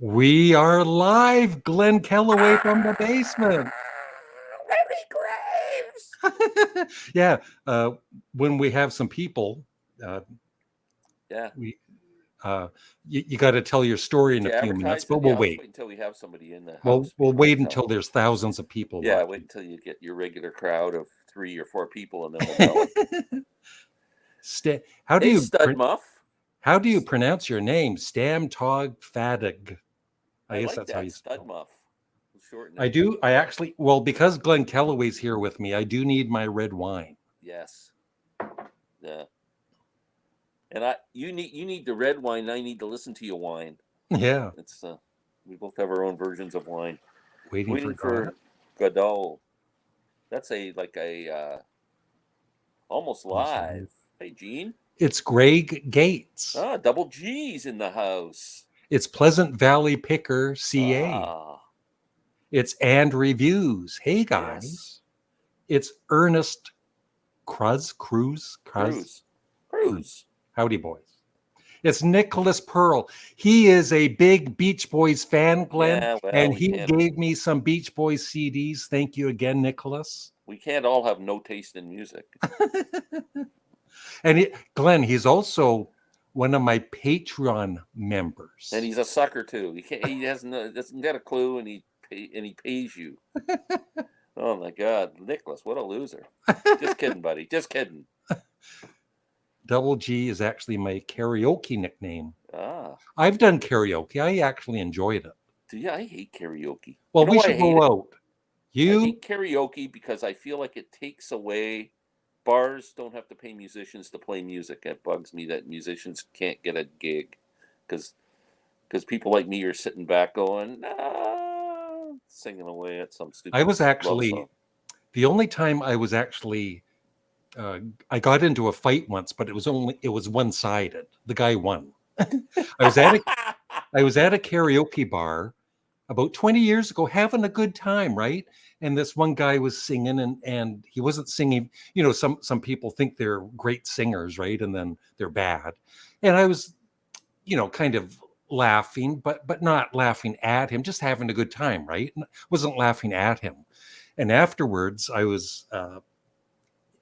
We are live, Glen Kellaway from the basement. Graves. Yeah, when we have some people, uh, Yeah. we you got to tell your story Did in a you few minutes, advertise but it? we'll Yeah, let's wait. wait until we have somebody in the We'll house we'll before I wait tell until them. there's thousands of people Yeah, wait watching. until you get your regular crowd of 3 or 4 people, and then we'll tell them. How do Hey, you Stud Muff. how do you pronounce your name? Stamtog Fadig. I I guess like that's how you that, spell Stud it. Muff. We'll shorten I it. do. I actually, well, because Glen Kellaway's here with me, I do need my red wine. Yes. Yeah. And you need the red wine. And I need to listen to your wine. Yeah. It's we both have our own versions of wine. Waiting For Godot. That's a almost live. Hey, Gene. It's Greg Gates. Ah, double G's in the house. It's Pleasant Valley Picker, CA. Ah, It's And Reviews. Hey, guys. yes. It's Ernest Cruz. Howdy, boys. It's Nicholas Pearl. He is a big Beach Boys fan, Glenn, Yeah, well, and he gave me some Beach Boys CDs. Thank you again, Nicholas. We can't all have no taste in music. And Glenn, he's also one of my Patreon members, and he's a sucker too. He doesn't got a clue, and he pays you. Oh my God, Nicholas, what a loser! Just kidding, buddy. Just kidding. Double G is actually my karaoke nickname. Ah, I've done karaoke. I actually enjoyed it. Yeah, I hate karaoke. Well, we should go out. I hate karaoke because I feel like it takes away. Bars don't have to pay musicians to play music. It bugs me that musicians can't get a gig because people like me are sitting back going, singing away at some stupid. I was actually the only time I was actually I got into a fight once, but it was one-sided. The guy won. I was at a karaoke bar about 20 years ago, having a good time, right? And this one guy was singing, and he wasn't singing. You know, some people think they're great singers, right? And then they're bad. And I was, kind of laughing, but not laughing at him, just having a good time, right? Wasn't laughing at him. And afterwards, I was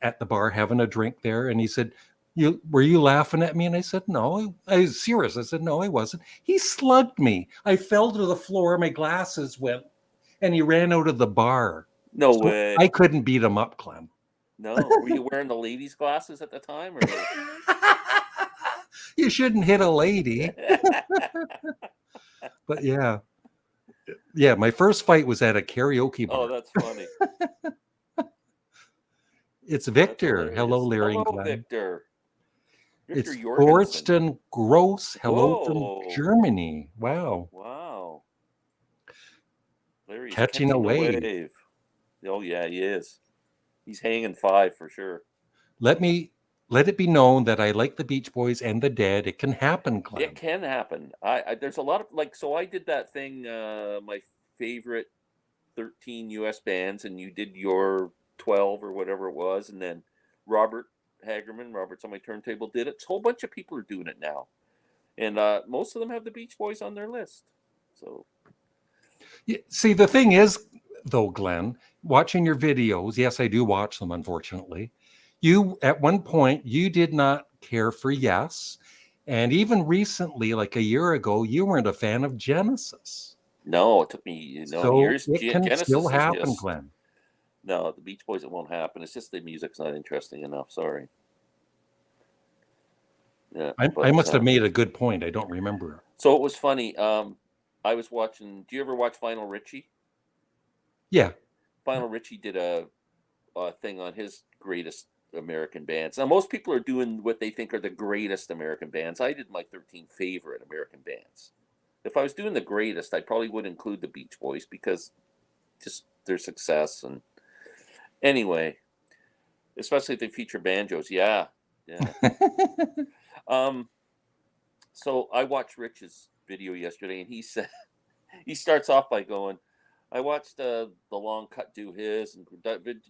at the bar having a drink there, and he said, were you laughing at me? And I said, no. I was serious. I said, no, I wasn't. He slugged me. I fell to the floor. My glasses went, and he ran out of the bar. No way. I couldn't beat him up, Glenn. No. Were you wearing the ladies' glasses at the time? Or you shouldn't hit a lady. But yeah. My first fight was at a karaoke bar. Oh, that's funny. It's Victor. Hello, Larry and Glenn. Victor. It's Thorsten Gross. Hello from Germany. Wow. Wow. Larry's catching a wave. Oh, yeah, he is. He's hanging 5 for sure. Let it be known that I like the Beach Boys and the Dead. It can happen, Glenn. It can happen. There's a lot of so I did that thing, my favorite 13 U.S. bands, and you did your 12 or whatever it was, and then Robert Hagerman, Robert's on my turntable, did it. A whole bunch of people are doing it now, and most of them have the Beach Boys on their list. So, see, the thing is, though, Glenn, watching your videos, yes, I do watch them, unfortunately. You, at one point, you did not care for Yes, and even recently, like a year ago, you weren't a fan of Genesis. No, it took me years. It can Genesis still happen, Glenn. No, the Beach Boys, it won't happen. It's just the music's not interesting enough. Sorry. Yeah, I must have made a good point. I don't remember. So it was funny. I was watching. Do you ever watch Final Richie? Yeah. Final Richie did a thing on his greatest American bands. Now, most people are doing what they think are the greatest American bands. I did my 13 favorite American bands. If I was doing the greatest, I probably would include the Beach Boys because just their success. And anyway, especially if they feature banjos. Yeah. So I watched Rich's video yesterday, and he said, he starts off by going, I watched the long cut do his, and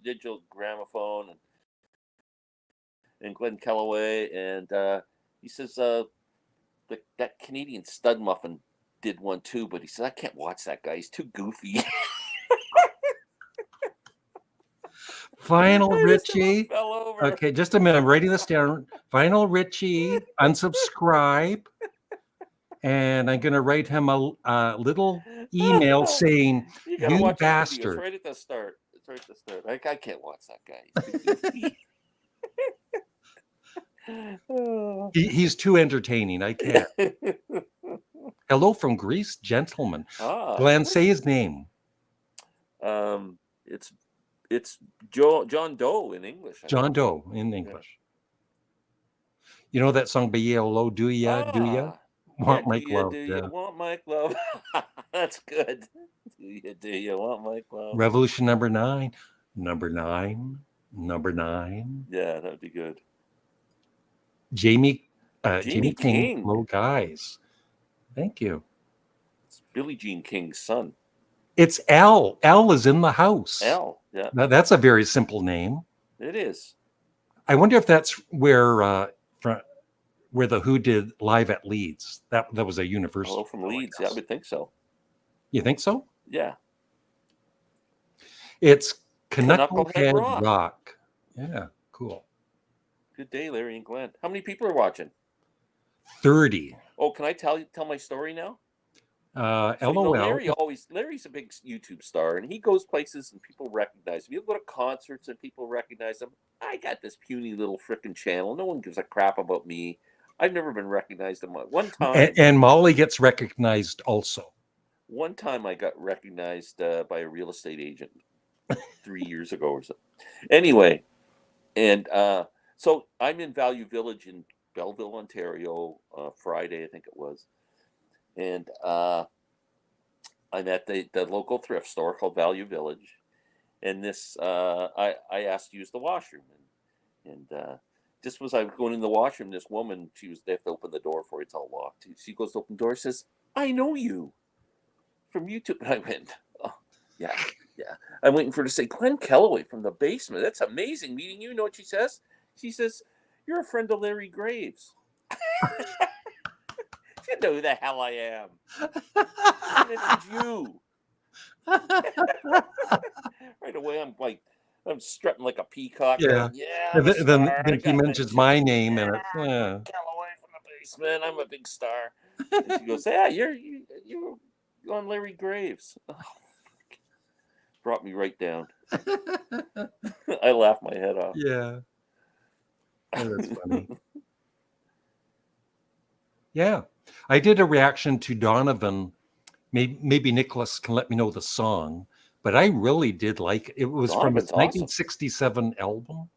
digital gramophone, and Glen Kellaway, and he says that Canadian Studmuffin did one too, but he said, I can't watch that guy. He's too goofy. Final I just about Richie. fell over. Okay, just a minute. I'm writing this down. Final Richie, unsubscribe. And I'm going to write him a little email saying, You gotta you watch his videos bastard. right at the start. It's right at the start. I can't watch that guy. He's too goofy. He's too entertaining. I can't. Hello from Greece, gentlemen. Glen, say his name. It's John Doe in English. John Doe in English. Yeah. You know that song by Yellow, Do Ya? Do Ya? Want my glove. Do you want my glove? That's good. Do you want my glove? Revolution number 9. Number 9. Number 9. Yeah, that'd be good. Jamie King. Hello, guys. Thank you. It's Billie Jean King's son. It's Al. Al is in the house. Al, yeah. Now, that's a very simple name. It is. I wonder if that's where the Who did Live at Leeds. That was a university. Oh, from Leeds. Yeah, I would think so. You think so? Yeah. It's Knucklehead Rock. Yeah, cool. Good day, Larry and Glenn. How many people are watching? 30. Oh, can I tell my story now? LOL. Larry's a big YouTube star, and he goes places and people recognize him. He'll go to concerts and people recognize him. I got this puny little frickin' channel. No one gives a crap about me. I've never been recognized at one time. And Molly gets recognized also. One time I got recognized by a real estate agent 3 years ago or so. Anyway, and so I'm in Value Village in Belleville, Ontario, Friday, I think it was. And I'm at the local thrift store called Value Village. And this, I asked to use the washroom. And just as I was going in the washroom, this woman, they have to open the door for it. It's all locked. She goes to open the door and says, I know you from YouTube. And I went, oh, yeah. I'm waiting for her to say, Glenn Kellaway from the basement. That's amazing meeting you. You know what she says? She says, you're a friend of Larry Graves. She know who the hell I am. And it's you. Right away, I'm strutting like a peacock. Yeah. Then he mentions my name and it's Kellaway from the basement. I'm a big star. And she goes, yeah, you're on Larry Graves. Oh, brought me right down. I laughed my head off. Yeah. Oh, that's funny. Yeah. I did a reaction to Donovan. Maybe Nicholas can let me know the song, but I really did like it. It was Donovan's from his 1967 album.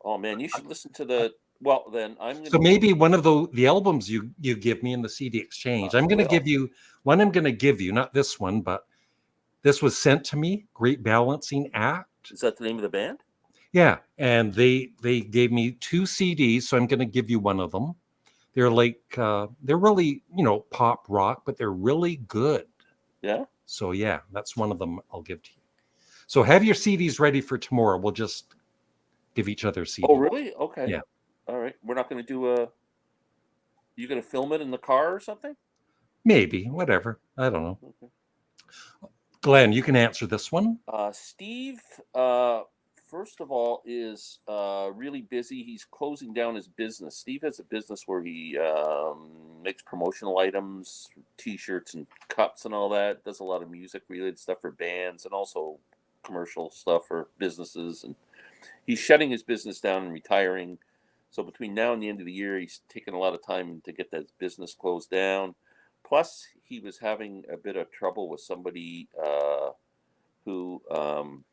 Oh man, you should listen to the. Well, then maybe one of the albums you give me in the CD exchange. I'm going to give you one. I'm going to give you, not this one, but this was sent to me. Great Balancing Act. Is that the name of the band? Yeah, and they gave me 2 CDs, so I'm going to give you one of them. They're like they're really, pop rock, but they're really good. Yeah. So yeah, that's one of them I'll give to you. So have your CDs ready for tomorrow. We'll just give each other CDs. Oh really? Okay. Yeah. All right. We're not going to do you going to film it in the car or something? Maybe. Whatever. I don't know. Okay. Glenn, you can answer this one. Steve, first of all, is really busy. He's closing down his business. Steve has a business where he makes promotional items, T-shirts and cups and all that. Does a lot of music-related stuff for bands and also commercial stuff for businesses. And he's shutting his business down and retiring. So between now and the end of the year, he's taking a lot of time to get that business closed down. Plus, he was having a bit of trouble with somebody who, what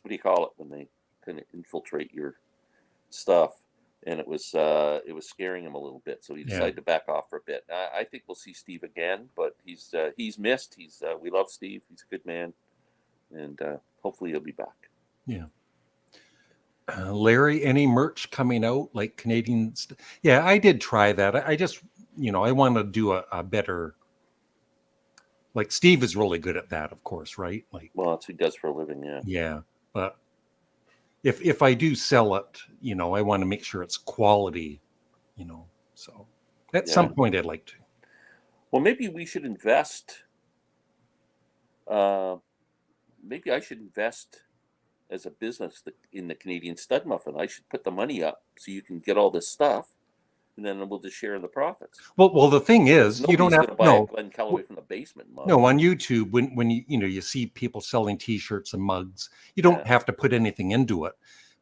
do you call it when they kind of infiltrate your stuff? And it was scaring him a little bit, so he decided to back off for a bit. I think we'll see Steve again, but he's missed. We love Steve. He's a good man, and hopefully he'll be back. Yeah. Larry, any merch coming out like Canadian? Yeah, I did try that. I just, I want to do a better. Like Steve is really good at that, of course, right? Like, well, that's what he does for a living, yeah. Yeah, but if I do sell it, I want to make sure it's quality, So at some point, I'd like to. Well, maybe we should invest. Maybe I should invest as a business in the Canadian Studmuffin. I should put the money up so you can get all this stuff, and then we'll just share in the profits. Well, the thing is, you don't Nobody's going have to buy a Glen Calloway from the basement mug. No, on YouTube, when you see people selling T-shirts and mugs, you don't have to put anything into it.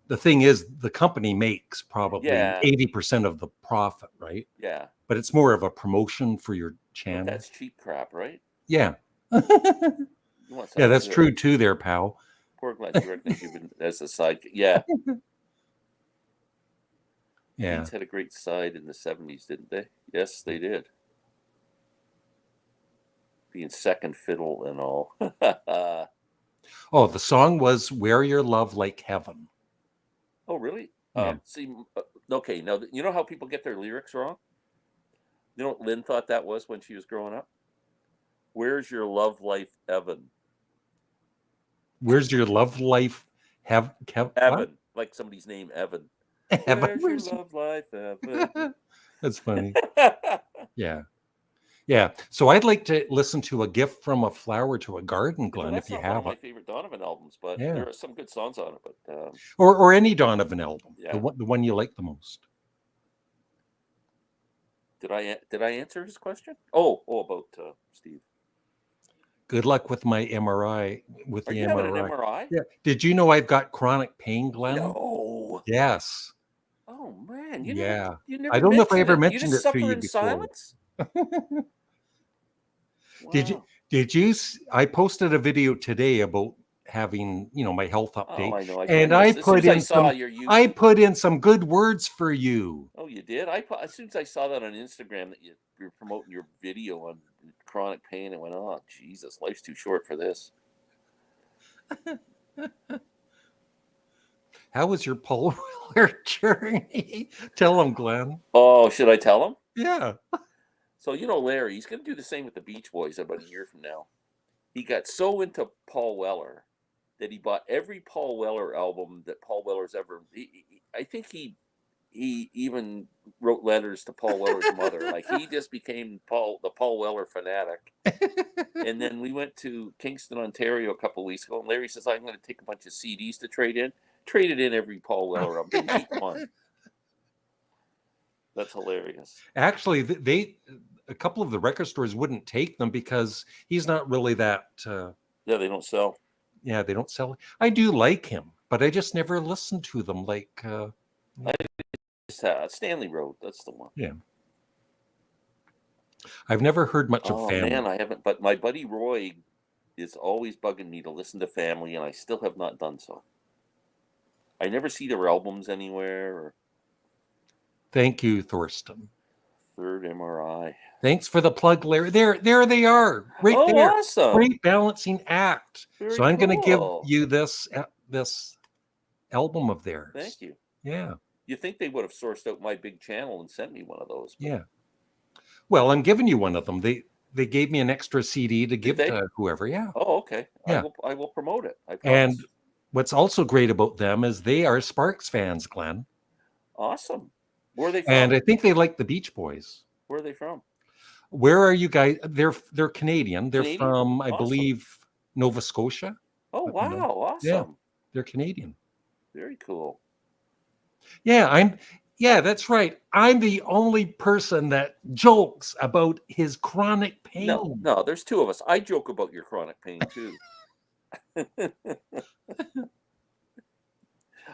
The thing is, the company makes probably 80% of the profit, right? Yeah. But it's more of a promotion for your channel. But that's cheap crap, right? Yeah. Yeah, that's true too there, pal. Poor Glen, you recognize you've been as a side. Yeah. Yeah. Beats had a great side in the 70s, didn't they? Yes, they did. Being second fiddle and all. Oh, the song was "Wear Your Love Like Heaven." Oh, really? Yeah. Okay, now, you know how people get their lyrics wrong? You know what Lynn thought that was when she was growing up? Where's your love life, Evan? Where's your love life? Evan, what? like somebody's name, Evan. Evan. Where's your love life, Evan? That's funny. Yeah. Yeah. So I'd like to listen to A Gift from a Flower to a Garden, Glen, if you have it. That's not one of my favorite Donovan albums, but there are some good songs on it. But or any Donovan album, yeah. the one you like the most. Did I answer his question? Oh, about Steve. Good luck with my MRI. Are you having an MRI? Yeah. Did you know I've got chronic pain, Glen? No. Yes. Oh man, you never I don't know if I ever mentioned it to you in before. Silence? Wow. Did you? I posted a video today about having my health update. Oh, I know. I put in some good words for you. Oh, you did? As soon as I saw that on Instagram that you're promoting your video on chronic pain, I went, oh Jesus, life's too short for this. How was your polar journey? Tell him, Glen. Oh, should I tell him? Yeah. So, Larry, he's going to do the same with the Beach Boys about a year from now. He got so into Paul Weller that he bought every Paul Weller album that Paul Weller's ever. I think he even wrote letters to Paul Weller's mother. Like, he just became the Paul Weller fanatic. And then we went to Kingston, Ontario a couple of weeks ago, and Larry says, I'm going to take a bunch of CDs to trade in. Traded in every Paul Weller album. Didn't keep one. That's hilarious. Actually, a couple of the record stores wouldn't take them because he's not really that. Yeah, they don't sell. Yeah, they don't sell. I do like him, but I just never listened to them. Like Stanley Road, that's the one. Yeah. I've never heard much of Family. Man, I haven't. But my buddy Roy is always bugging me to listen to Family, and I still have not done so. I never see their albums anywhere. Thank you, Thorsten. Third MRI. Thanks for the plug, Larry. There they are, right there. Awesome! Great balancing act. Very so I'm going to give cool. you this album of theirs. Thank you. Yeah. You think they would have sourced out my big channel and sent me one of those? But... Yeah. Well, I'm giving you one of them. They gave me an extra CD to give to whoever. Yeah. Oh, okay. Yeah. I will promote it. I promise. And what's also great about them is they are Sparks fans, Glen. Awesome. Where are they from? And I think they like the Beach Boys. Where are they from? Where are you guys? They're Canadian. They're from, I believe, Nova Scotia. Oh, wow. Awesome. Yeah, they're Canadian. Very cool. Yeah, that's right. I'm the only person that jokes about his chronic pain. No, there's two of us. I joke about your chronic pain too.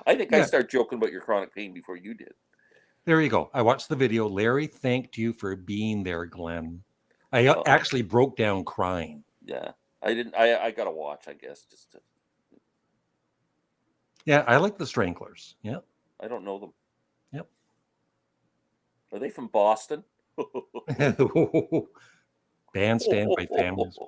I think I start joking about your chronic pain before you did. There you go. I watched the video. Larry thanked you for being there, Glen. I actually broke down crying. Yeah, I didn't. I got to watch, I guess, just to. Yeah, I like the Stranglers. Yeah. I don't know them. Yep. Are they from Boston? Bandstand by families.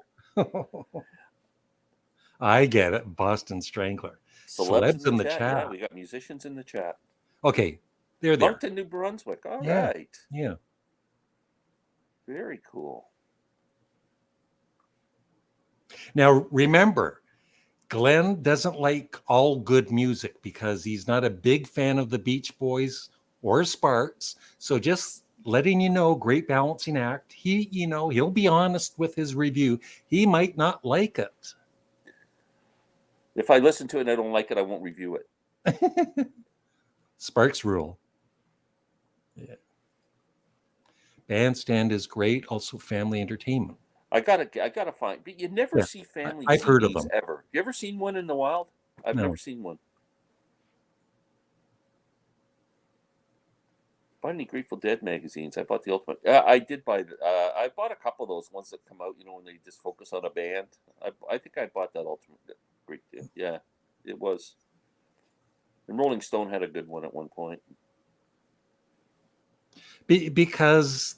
I get it. Boston Strangler. Celebs in the chat. Yeah, we got musicians in the chat. Okay. They're there. Moncton, New Brunswick. All right. Yeah. Very cool. Now, remember, Glen doesn't like all good music because he's not a big fan of the Beach Boys or Sparks. So just letting you know, great balancing act. He'll be honest with his review. He might not like it. If I listen to it and I don't like it, I won't review it. Sparks rule. Yeah. Bandstand is great. Also, family entertainment. I gotta find. But you never Yeah, see family I've heard of CDs them. ever. You ever seen one in the wild? I've No. never seen one. Bought any Grateful Dead magazines? I bought the Ultimate. I did buy. I bought a couple of those ones that come out. When they just focus on a band. I think I bought that Ultimate Great Dead. Yeah, it was. And Rolling Stone had a good one at one point. Because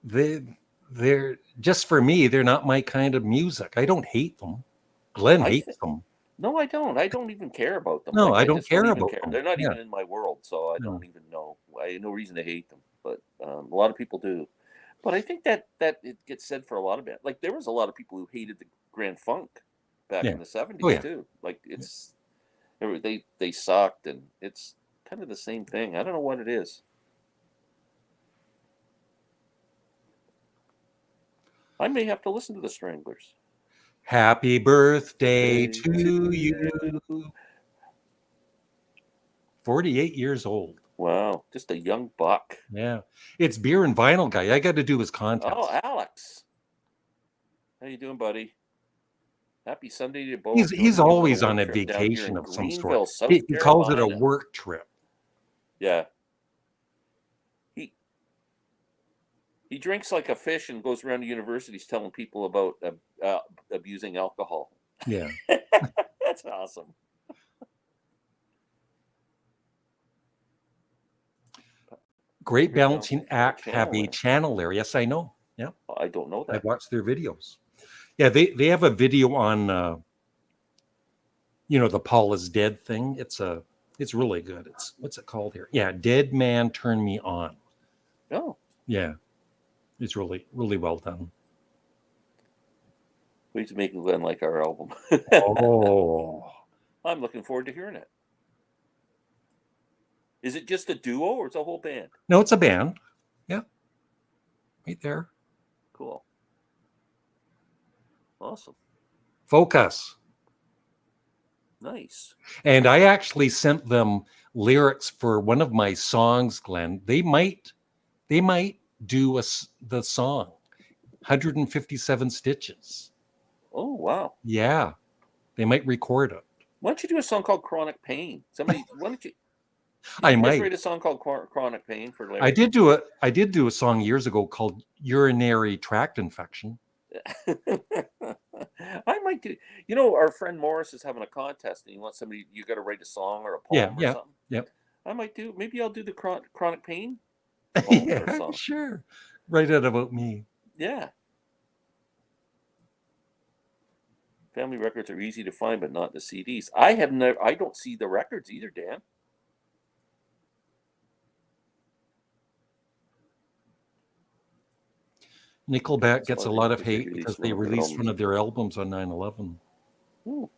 they're just, for me, they're not my kind of music. I don't hate them. Glen hates them. No, I don't. I don't even care about them. No, I don't just care don't even about care. them. They're not Yeah. even in my world, so I No. don't even know. I have no reason to hate them, but a lot of people do. But I think that it gets said for a lot of bands. Like there was a lot of people who hated the Grand Funk back Yeah. in the 70s Oh, yeah. too. Like it's they sucked, and it's kind of the same thing. I don't know what it is. I may have to listen to the Stranglers. Happy birthday to you. 48 years old. Wow, just a young buck. Yeah. It's Beer and Vinyl Guy. I got to do his contest. Oh, Alex. How you doing, buddy? Happy Sunday to you both. He's always on a vacation of some sort. He calls it a work trip. Yeah. He drinks like a fish and goes around the universities telling people about abusing alcohol. Yeah. That's awesome. Great balancing act have a channel there. Yes, I know. Yeah. I don't know that. I've watched their videos. Yeah, they have a video on the Paul is Dead thing. It's really good. What's it called here? Yeah, Dead Man Turn Me On. Oh. Yeah. It's really, really well done. We need to make Glen like our album. Oh. I'm looking forward to hearing it. Is it just a duo or it's a whole band? No, it's a band. Yeah. Right there. Cool. Awesome. Focus. Nice. And I actually sent them lyrics for one of my songs, Glenn. They might do the song 157 Stitches. Oh, wow. Yeah. They might record it. Why don't you do a song called Chronic Pain? Why don't you I might write a song called Chronic Pain for Larry? I did do a song years ago called Urinary Tract Infection. I might do. Our friend Morris is having a contest, and he wants somebody. You got to write a song or a poem or something. Yep. I might do. Maybe I'll do the Chronic Pain. Yeah, sure. Write it about me. Yeah. Family records are easy to find, but not the CDs. I don't see the records either, Dan. Nickelback gets a lot of hate because they released one of their albums on 9/11. Ooh.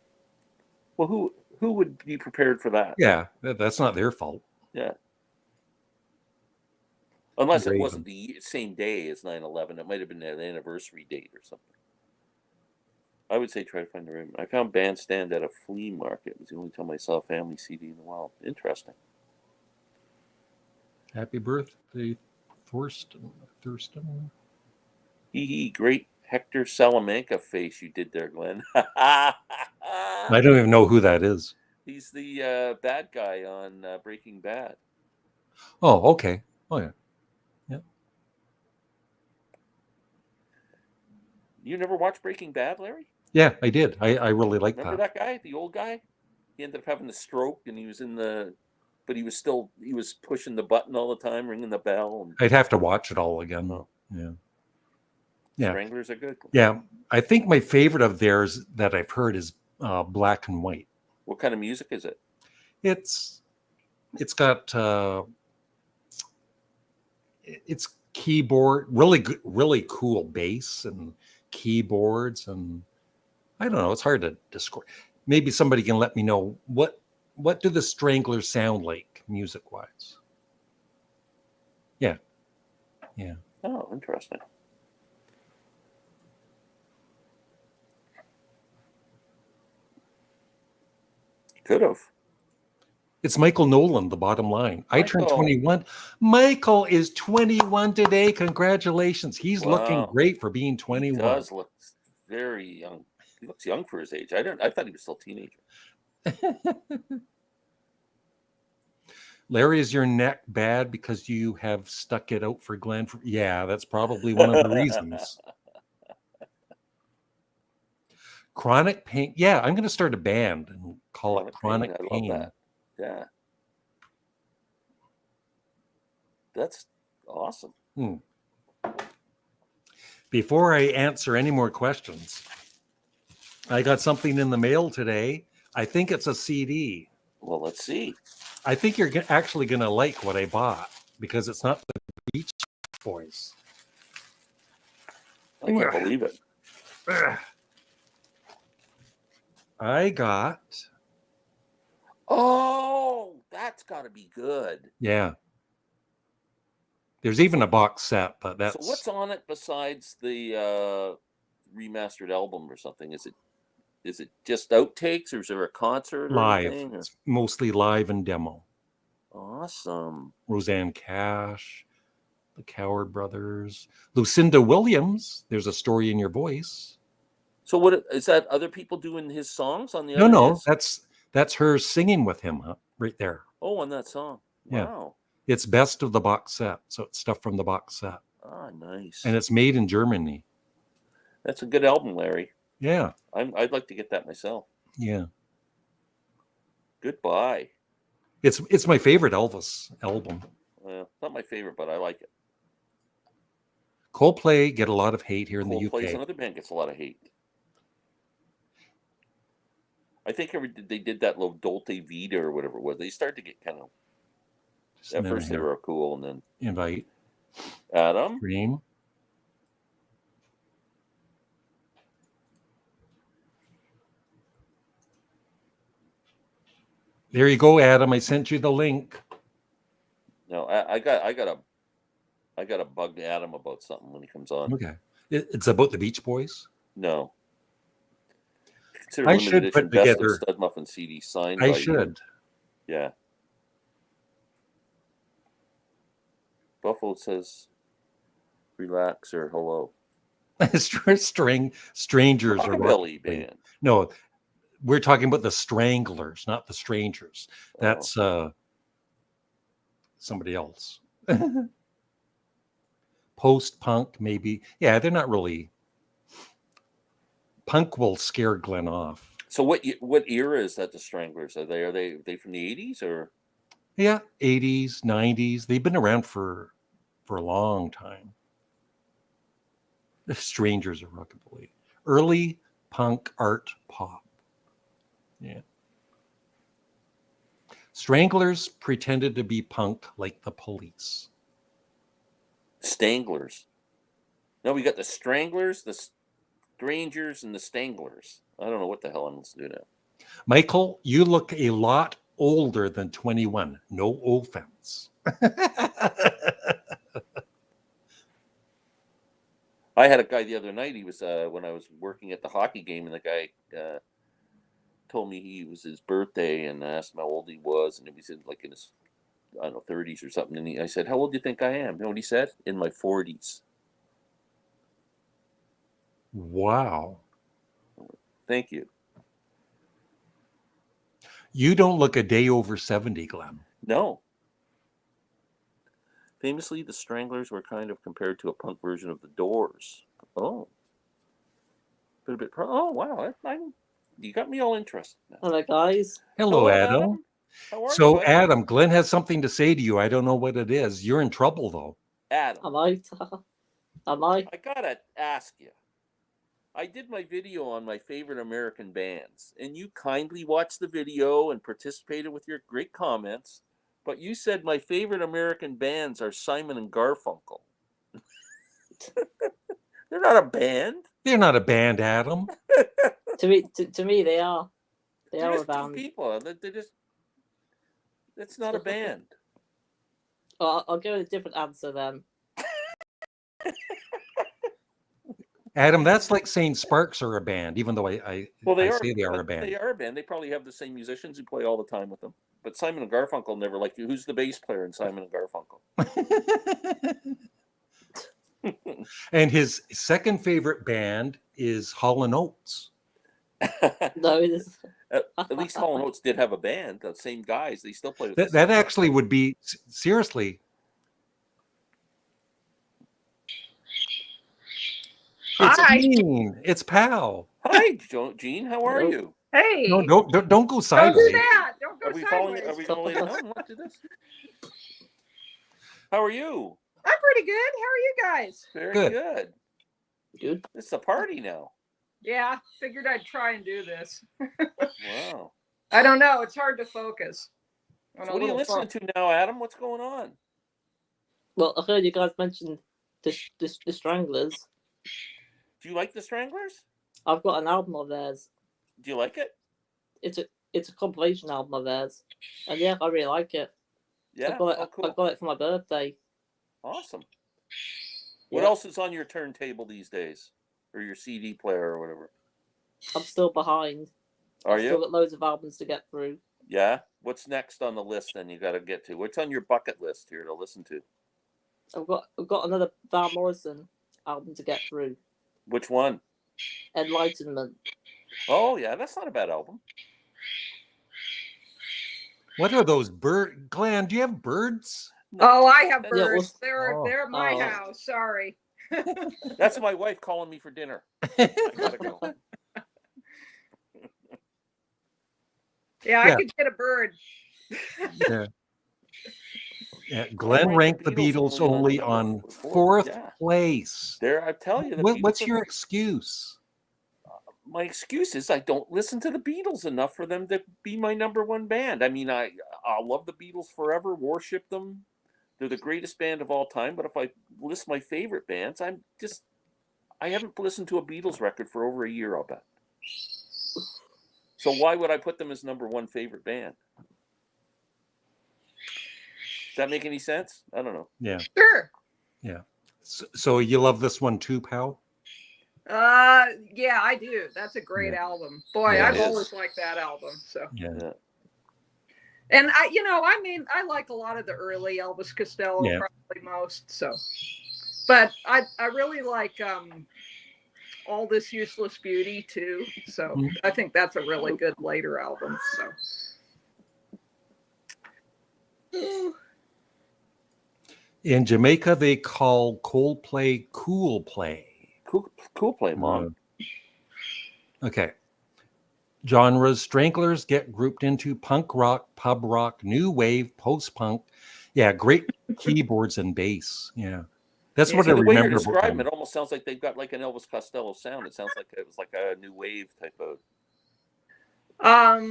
Well, who would be prepared for that? Yeah, that's not their fault. Yeah. Unless it wasn't the same day as 9/11. It might have been an anniversary date or something. I would say try to find the right. I found Bandstand at a flea market. It was the only time I saw a family CD in the wild. Interesting. Happy birthday, Thurston. Great Hector Salamanca face you did there, Glenn. I don't even know who that is. He's the bad guy on Breaking Bad. Oh, okay. Oh, yeah. Yep. You never watched Breaking Bad, Larry? Yeah, I did. I really like that. Remember that guy, the old guy? He ended up having the stroke, and he was but he was pushing the button all the time, ringing the bell. I'd have to watch it all again, though. Yeah. Stranglers are good. Yeah, I think my favorite of theirs that I've heard is Black and White. What kind of music is it? It's got it's keyboard, really good, really cool bass and keyboards, and I don't know. It's hard to describe. Maybe somebody can let me know what do the Stranglers sound like music wise. Yeah. Yeah. Oh, interesting. Could have. It's Michael Nolan, the bottom line. I turned Michael. 21. Michael is 21 today. Congratulations. He's looking Wow. great for being He 21. does look very young. He looks young for his age. I thought he was still a teenager. Larry, is your neck bad because you have stuck it out for Glen? Yeah, that's probably one of the reasons. Chronic pain. Yeah, I'm going to start a band and call it Chronic I Pain. love that. Yeah. That's awesome. Before I answer any more questions, I got something in the mail today. I think it's a CD. Well, let's see. I think you're actually going to like what I bought because it's not the Beach Boys. I can't believe it. I got. Oh, that's got to be good. Yeah. There's even a box set, but that's. So what's on it besides the remastered album or something? Is it just outtakes, or is there a concert? Live. Or It's mostly live and demo. Awesome. Roseanne Cash, the Coward Brothers, Lucinda Williams. There's a Story in Your Voice. So what is that? Other people doing his songs on the No, other no, hits? that's her singing with him right there. Oh, on that song. Wow. Yeah. It's best of the box set, so it's stuff from the box set. Ah, nice. And it's made in Germany. That's a good album, Larry. Yeah. I'd like to get that myself. Yeah. Goodbye. It's my favorite Elvis album. Well, not my favorite, but I like it. Coldplay get a lot of hate here in the UK. Coldplay's another band gets a lot of hate. I think they did that little Dolce Vita or whatever it was. They started to get kind of. At first they were cool, and then invite Adam. Dream. There you go, Adam. I sent you the link. No, I got to bug Adam about something when he comes on. Okay, it's about the Beach Boys. No. Consider I should put together Studmuffin CD signed. I should. You. Yeah. Buffalo says, "Relax" or "hello." Strangers are Billy band. No, we're talking about the Stranglers, not the Strangers. That's somebody else. Post-punk, maybe. Yeah, they're not really. Punk will scare Glen off. So what era is that? The Stranglers are they from the 80s or? Yeah, 80s, 90s. They've been around for a long time. The Strangers are rockabilly. Early punk art pop. Yeah. Stranglers pretended to be punk like the Police. Stranglers. No, we got the Stranglers, the Strangers, and the Stranglers. I don't know what the hell I'm supposed to do now. Michael, you look a lot older than 21. No offense. I had a guy the other night. He was when I was working at the hockey game, and the guy told me he was his birthday, and asked him how old he was, and he said like in his 30s or something. And I said, "How old do you think I am?" You know what he said? In my 40s. Wow. Thank you. You don't look a day over 70, Glen. No. Famously, the Stranglers were kind of compared to a punk version of the Doors. Oh. But a bit. Oh, wow. You got me all interested now. Hello, guys. Hello, Adam. How are So, you, Adam, Glen has something to say to you. I don't know what it is. You're in trouble, though. Adam. Am I? I gotta ask you. I did my video on my favorite American bands, and you kindly watched the video and participated with your great comments. But you said my favorite American bands are Simon and Garfunkel. They're not a band. They're not a band, Adam. to me, they are. They're are just a band. two people. It's not a band. Well, I'll go with a different answer then. Adam, that's like saying Sparks are a band, even though I say they are a band. They are a band. They probably have the same musicians who play all the time with them. But Simon and Garfunkel never liked you. Who's the bass player in Simon and Garfunkel? And his second favorite band is Hall & Oates. No, it is. At least Hall & Oates did have a band. The same guys. They still play with That actually would be, seriously. It's Hi. Gene. It's Pal. Hi, Gene. How are you? Hey. No, don't go Don't do sideways. that. Don't go Are we sideways. Are we going to lay down? What do this? How are you? I'm pretty good. How are you guys? Very Good. good. Good. It's a party now. Yeah, figured I'd try and do this. Wow. I don't know. It's hard to focus. So what are you listening to now, Adam? What's going on? Well, I heard you guys mention the Stranglers. Do you like the Stranglers? I've got an album of theirs. Do you like it? It's a compilation album of theirs, and yeah, I really like it. Yeah. I got it for my birthday. Awesome. What else is on your turntable these days, or your CD player, or whatever? I'm still behind. Are I've you? still got loads of albums to get through. Yeah. What's next on the list? Then you got to get to. What's on your bucket list here to listen to? I've got another Van Morrison album to get through. Which one? Enlightenment. Oh yeah, that's not a bad album. What are those birds? Glen, do you have birds? Oh, I have Yeah, birds. well- They're at my Oh. house. Sorry. That's my wife calling me for dinner. I gotta go. Yeah, I could get a bird. Yeah. Yeah, Glen ranked the Beatles only on fourth place. There, I tell you. What's your excuse? My excuse is I don't listen to the Beatles enough for them to be my number one band. I mean, I love the Beatles forever, worship them. They're the greatest band of all time. But if I list my favorite bands, I haven't listened to a Beatles record for over a year, I'll bet. So why would I put them as number one favorite band? Does that make any sense? I don't know. Yeah. Sure. Yeah. So you love this one too, pal? Yeah, I do. That's a great album. Boy, Yeah, I've always liked that album. So. Yeah. And I like a lot of the early Elvis Costello, probably most. So, but I really like All This Useless Beauty too. So I think that's a really good later album. So. In Jamaica, they call Coldplay Cool Play. Cool Play, Mom. Okay. Genres: Stranglers get grouped into punk rock, pub rock, new wave, post-punk. Yeah, great keyboards and bass. Yeah. That's what I The way remember you're about describing them. it almost sounds like they've got like an Elvis Costello sound. It sounds like it was like a new wave type of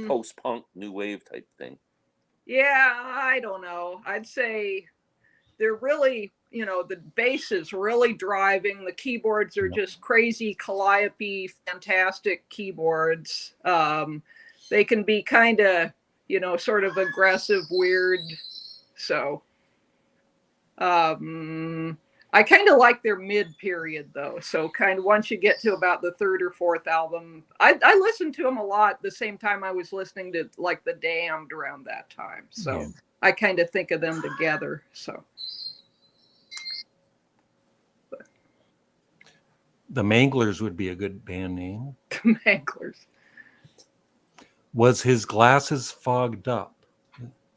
post-punk new wave type thing. Yeah, I don't know. I'd say they're really, the bass is really driving. The keyboards are just crazy, calliope, fantastic keyboards. They can be kind of, sort of aggressive, weird. So, I kind of like their mid period though. So kind of once you get to about the third or fourth album, I listened to them a lot the same time I was listening to like The Damned around that time. So I kind of think of them together. So. The Manglers would be a good band name. The Manglers. Was his glasses fogged up?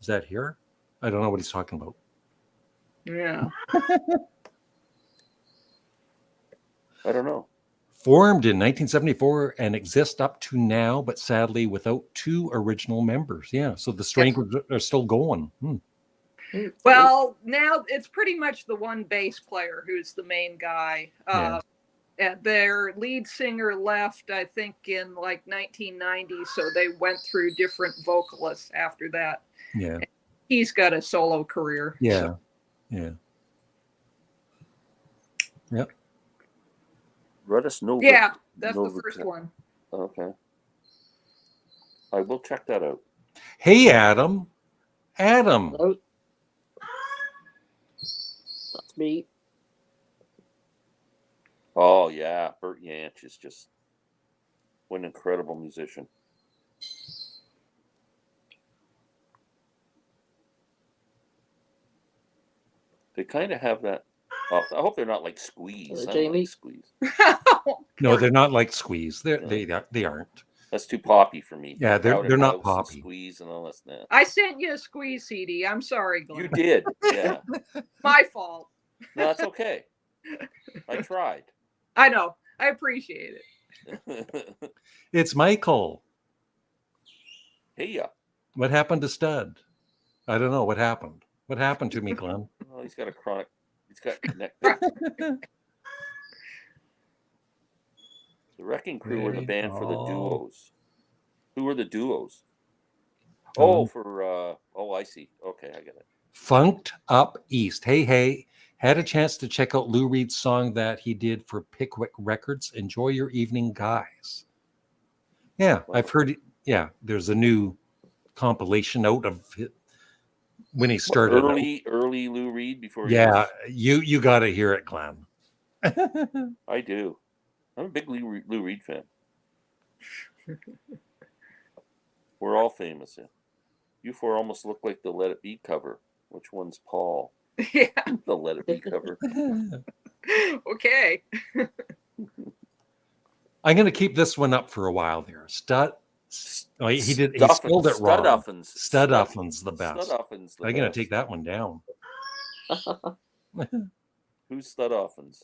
Is that here? I don't know what he's talking about. Yeah. I don't know. Formed in 1974 and exist up to now, but sadly without two original members. Yeah, so the Stranglers are still going. Well, now it's pretty much the one bass player who's the main guy. And their lead singer left, I think, in like 1990, so they went through different vocalists after that. Yeah. And he's got a solo career. Yeah. So. Yeah. Yep. Let us know. Yeah, that's the first one. Okay. I will check that out. Hey, Adam. Adam. Hello. That's me. Oh yeah, Burt Yanch is just what an incredible musician. They kind of have that. Oh, I hope they're not like Squeeze. I don't Jamie? like Squeeze. No, they're not like Squeeze. They aren't. That's too poppy for me. Yeah, they're Crowded not House and poppy. Squeeze and all that stuff. I sent you a Squeeze CD. I'm sorry, Glenn. You did, yeah. My fault. No, that's okay. I tried. I know. I appreciate it. It's Michael. Hey, yeah. What happened to Stud? I don't know what happened. What happened to me, Glenn? Well, he's got a chronic. He's got neck pain. The Wrecking Crew were the band for the duos. Who were the duos? Oh, for I see. Okay, I get it. Funked Up East. Hey, had a chance to check out Lou Reed's song that he did for Pickwick Records. Enjoy your evening, guys. Yeah, I've heard it. Yeah, there's a new compilation out of it when he started. Early Lou Reed before. Yeah, you got to hear it, Glenn. I do. I'm a big Lou Reed fan. We're all famous. Yeah. You four almost look like the Let It Be cover. Which one's Paul? Yeah. The Let It Be cover. Okay. I'm going to keep this one up for a while there. Stud. Oh, he spelled it wrong. Studuffin's the best. Studuffin's the I'm going best. to take that one down. Who's Studuffin's?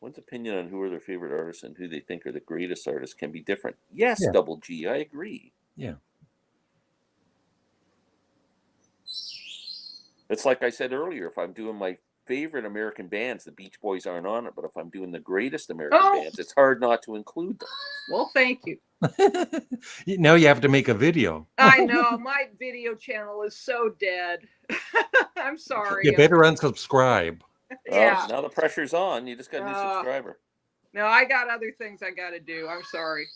One's opinion on who are their favorite artists and who they think are the greatest artists can be different. Yes, Yeah. Double G, I agree. Yeah. It's like I said earlier, if I'm doing my favorite American bands, the Beach Boys aren't on it, but if I'm doing the greatest American bands, it's hard not to include them. Well, thank you. Now you have to make a video. I know my video channel is so dead. I'm sorry. You better unsubscribe. Yeah. Now the pressure's on. You just got a new subscriber. No, I got other things I got to do. I'm sorry.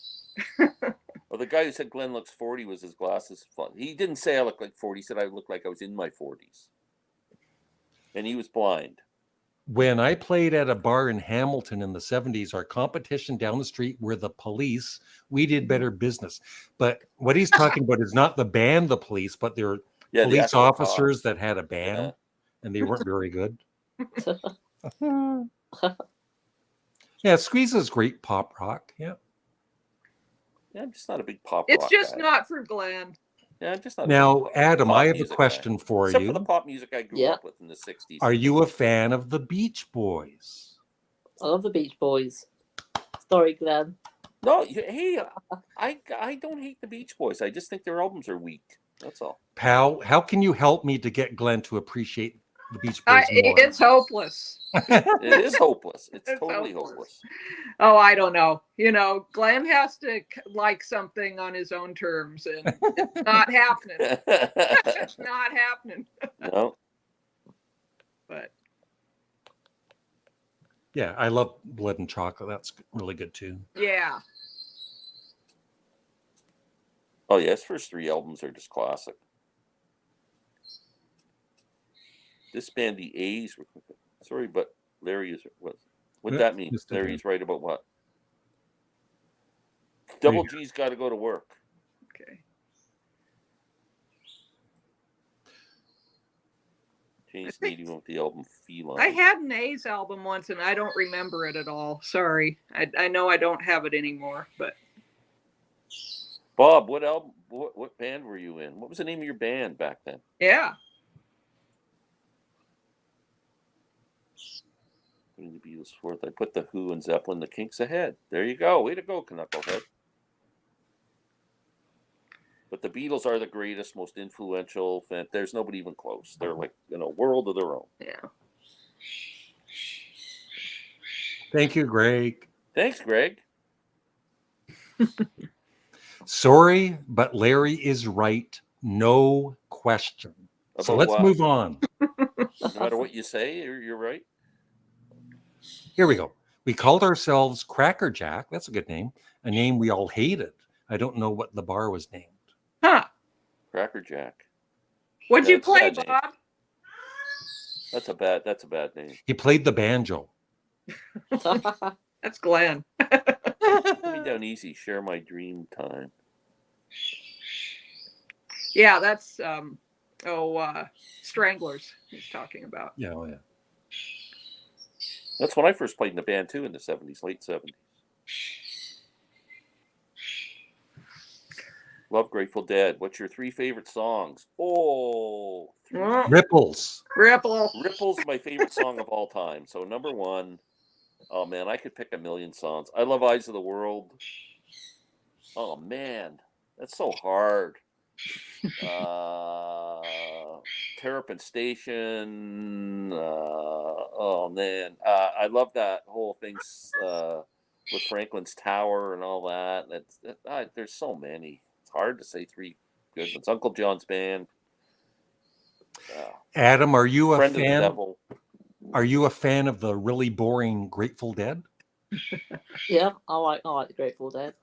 Well, the guy who said Glenn looks 40 was his glasses fun. He didn't say I look like 40. He said I look like I was in my 40s. And he was blind. When I played at a bar in Hamilton in the 70s, our competition down the street were the Police. We did better business. But what he's talking about is not the band, the Police, but they're police officers that had a band, and they weren't very good. Yeah, Squeeze is great pop rock. Yeah. Yeah, I'm just not a big pop rock It's just guy. not for Glenn. Yeah, I'm just not. Now, Adam, pop I have a music question guy. for Except you. for the pop music I grew up with in the 60s. Are you a fan of the Beach Boys? I love the Beach Boys. Sorry, Glenn. No, hey, I don't hate the Beach Boys. I just think their albums are weak. That's all. Pal, how can you help me to get Glenn to appreciate the Beach Boys more? It's hopeless. It is hopeless. It's totally hopeless. Oh, I don't know. You know, Glenn has to like something on his own terms, and it's not happening. It's not happening. No. But yeah, I love Blood and Chocolate. That's really good too. yeah. Oh yeah, his first 3 albums are just classic. This band, the A's, were sorry, but Larry is what? What'd that mean? Larry's right about what? Double G's got to go to work. Okay. James Needy went with the album Feline. I had an A's album once, and I don't remember it at all. Sorry. I know I don't have it anymore, but. Bob, what album? What band were you in? What was the name of your band back then? Yeah. Putting the Beatles fourth. I put the Who and Zeppelin, the Kinks ahead. There you go. Way to go, Knucklehead. But the Beatles are the greatest, most influential. There's nobody even close. They're like in a world of their own. Yeah. Thank you, Greg. Thanks, Greg. Sorry, but Larry is right. No question. So let's move on. No matter what you say, you're right. Here we go. We called ourselves Cracker Jack. That's a good name. A name we all hated. I don't know what the bar was named. Huh. Cracker Jack. What'd you play, Bad name. Bob? That's a bad name. He played the banjo. That's Glen. Put me down easy. Share my dream time. Yeah, that's Stranglers he's talking about. Yeah, oh, yeah. That's when I first played in a band too, in the 70s, late 70s. Love Grateful Dead. What's your 3 favorite songs? Oh, Ripples. Ripples is my favorite song of all time. So number 1, oh man, I could pick a million songs. I love Eyes of the World. Oh man, that's so hard. Terrapin Station. Oh man, I love that whole thing with Franklin's Tower and all that. There's so many. It's hard to say 3 good ones. Uncle John's Band. Adam, are you a Friend of the fan? Devil. Are you a fan of the really boring Grateful Dead? Yeah, I like the Grateful Dead.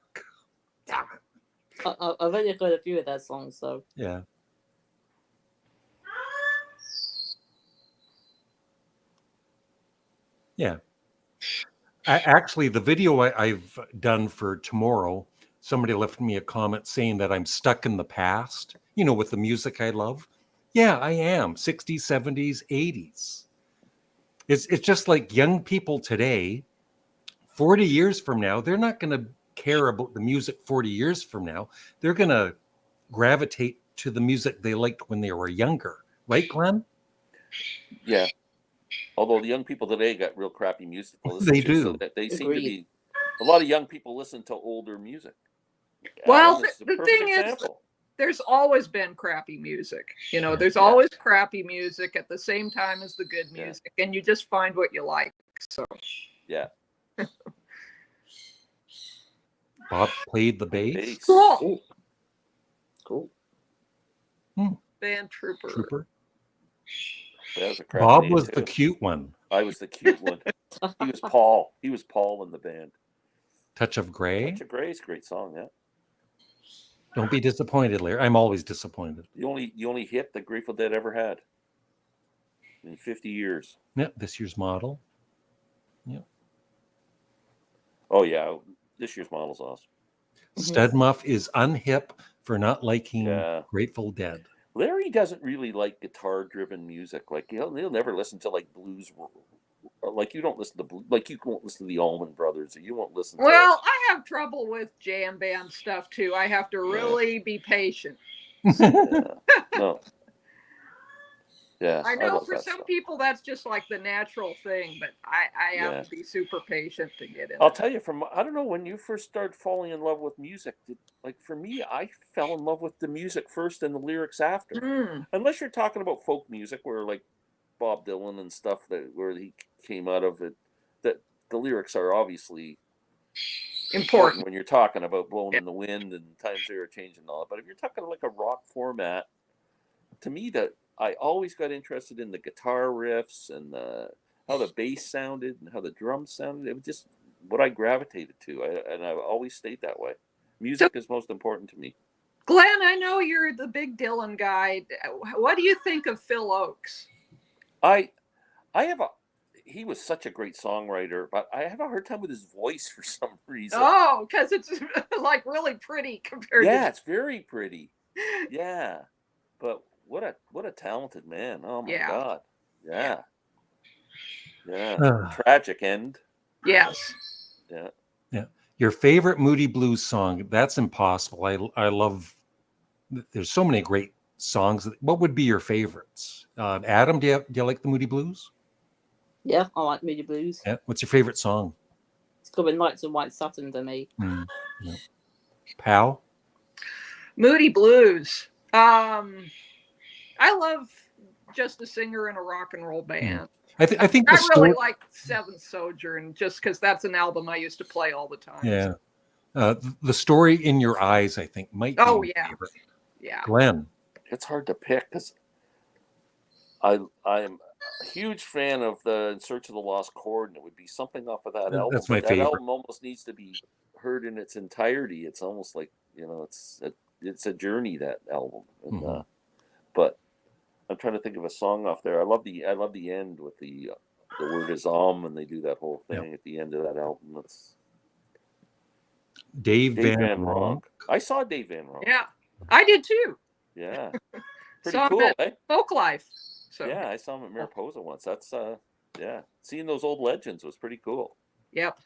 I've only heard a few of their songs, so Yeah. Yeah. Actually, the video I've done for tomorrow, somebody left me a comment saying that I'm stuck in the past, with the music I love. Yeah, I am. 60s, 70s, 80s. It's just like young people today, 40 years from now, they're not going to care about the music 40 years from now. They're going to gravitate to the music they liked when they were younger. Right, Glenn? Yeah. Although the young people today got real crappy music to listen They to, do. so that they seem to Agreed. be. A lot of young people listen to older music. Well, Adam is a the perfect thing is, example. there's always been crappy music. There's Yeah. always crappy music at the same time as the good music, and you just find what you like. So Yeah. Bob played the bass. Bass. cool. cool. Band Trooper. That was a crappy Bob name, was too. the cute one. I was the cute one. He was Paul. He was Paul in the band. Touch of Grey. Touch of Grey is a great song, yeah. Don't be disappointed, Larry. I'm always disappointed. The only hit the Grateful Dead ever had in 50 years. Yeah, this year's model. Yeah. Oh yeah, this year's model's awesome. Studmuff is unhip for not liking Yeah. Grateful Dead. Larry doesn't really like guitar-driven music. Like he'll never listen to like blues. Like you don't listen to blues. Like you won't listen to the Allman Brothers, or you won't listen. Well, I have trouble with jam band stuff too. I have to really be patient. No. Yeah, I know love for that some stuff. people that's just like the natural thing, but I have Yeah. to be super patient to get in. I'll tell you, I don't know, when you first started falling in love with music, like for me, I fell in love with the music first and the lyrics after. Unless you're talking about folk music, where like Bob Dylan and stuff where he came out of it, that the lyrics are obviously important when you're talking about Blowing in the Wind and Times They Are Changing and all that. But if you're talking like a rock format, to me, I always got interested in the guitar riffs and how the bass sounded and how the drums sounded. It was just what I gravitated to, and I've always stayed that way. Music is most important to me. Glenn, I know you're the big Dylan guy. What do you think of Phil Oakes? He was such a great songwriter, but I have a hard time with his voice for some reason. Oh, because it's like really pretty compared to. Yeah, it's very pretty. Yeah, but what a talented man. Oh my God. Yeah. Tragic end. Yes. Yeah. Your favorite Moody Blues song? That's impossible. I love. There's so many great songs. What would be your favorites? Adam, do you like the Moody Blues? Yeah, I like Moody Blues. Yeah. What's your favorite song? It's called Nights of White Satin to me. Yeah. Pal? Moody Blues. I love Just a Singer in a Rock and Roll Band. I think I really like Seventh Sojourn just because that's an album I used to play all the time. Yeah. The Story in Your Eyes, I think, might be my favorite. Yeah. Glenn? It's hard to pick because I'm a huge fan of the In Search of the Lost Chord, and it would be something off of that album. That's my that favorite. album almost needs to be heard in its entirety. It's almost like, it's a journey, that album. And, but I'm trying to think of a song off there. I love the end with the word is and they do that whole thing at the end of that album. That's Dave Dave Van Van Ronk. Ronk. I saw Dave Van Ronk. Yeah, I did too. Yeah. Pretty Saw him cool, at eh? Folk Life. So Yeah, I saw him at Mariposa once. That's yeah. Seeing those old legends was pretty cool. Yep.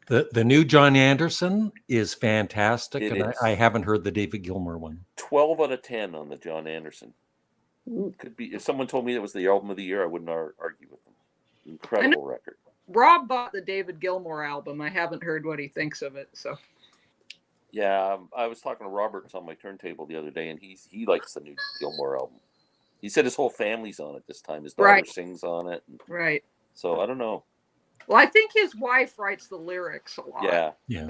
The new John Anderson is fantastic, It and is. I haven't heard the David Gilmour one. 12 out of 10 on the John Anderson. Ooh. Could be if someone told me it was the album of the year, I wouldn't argue with them. Incredible record. Rob bought the David Gilmour album. I haven't heard what he thinks of it. So Yeah, I was talking to Robert on my turntable the other day, and he likes the new Gilmour album. He said his whole family's on it this time. His daughter Right. sings on it. right. So I don't know. Well, I think his wife writes the lyrics a lot. Yeah, Yeah.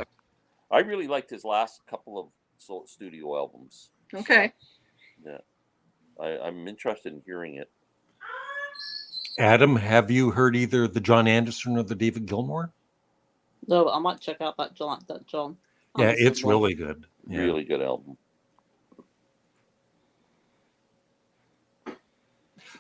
I really liked his last couple of studio albums. Okay. Yeah, I'm interested in hearing it. Adam, have you heard either the John Anderson or the David Gilmour? No, I might check out that John. Yeah, Anderson it's one. really good. Yeah. Really good album.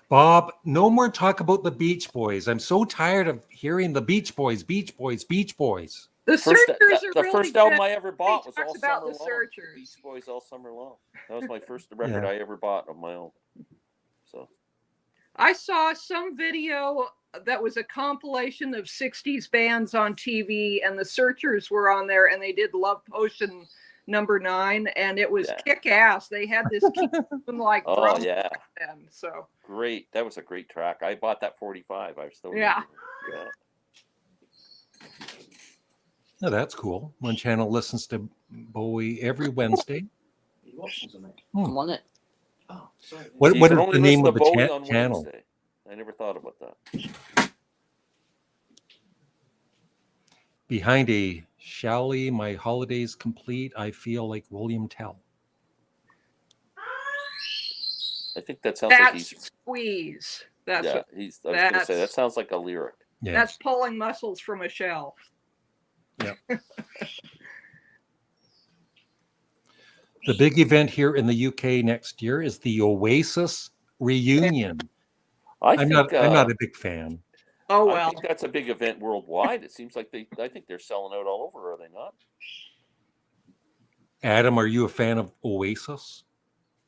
Bob, no more talk about the Beach Boys. I'm so tired of hearing the Beach Boys, Beach Boys, Beach Boys. The First, Searchers are the really first album good. I ever bought was talks All about Summer the Long. Searchers. Beach Boys All Summer Long. That was my first record Yeah. I ever bought of my own. So I saw some video that was a compilation of 60s bands on TV, and the Searchers were on there, and they did Love Potion #9, and it was kick ass. They had this like oh drum yeah, band, so great. That was a great track. I bought that 45. I still Yeah. remember. Yeah. Oh, that's cool. One channel listens to Bowie every Wednesday. I'm on it. What You is can only the name listen of to the Bowie on channel? Wednesday. I never thought about that. Behind a Shally, my holidays complete. I feel like William Tell. I think that sounds like that's he's Squeeze. That's yeah. what, I was going to say that that's- sounds like a lyric. Yeah. that's pulling muscles from a shell. The big event here in the UK next year is the Oasis reunion. I'm not a big fan. Oh I well. think that's a big event worldwide. It seems like I think they're selling out all over. Are they not? Adam, are you a fan of Oasis?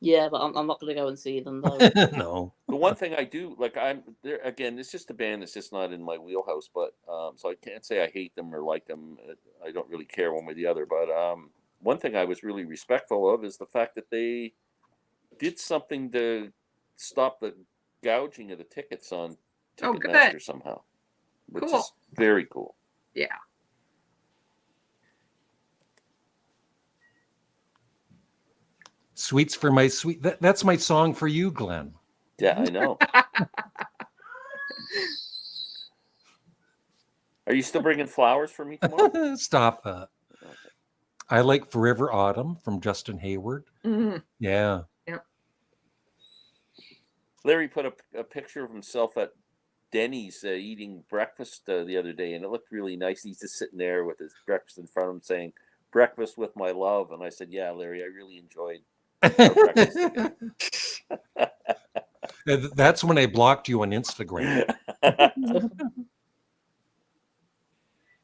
Yeah, but I'm not going to go and see them though. No. The one thing I do like, I'm there again. It's just a band that's just not in my wheelhouse. But so I can't say I hate them or like them. I don't really care one way or the other. But one thing I was really respectful of is the fact that they did something to stop the gouging of the tickets on Oh, good. Ticketmaster somehow, which Cool. is very cool. Yeah. Sweets for my sweet. That's my song for you, Glenn. Yeah, I know. Are you still bringing flowers for me tomorrow? Stop that. I like Forever Autumn from Justin Hayward. Mhm. Yeah. Larry put a picture of himself at Denny's eating breakfast the other day, and it looked really nice. He's just sitting there with his breakfast in front of him saying, "Breakfast with my love." And I said, "Yeah, Larry, I really enjoyed our breakfast together." That's when I blocked you on Instagram.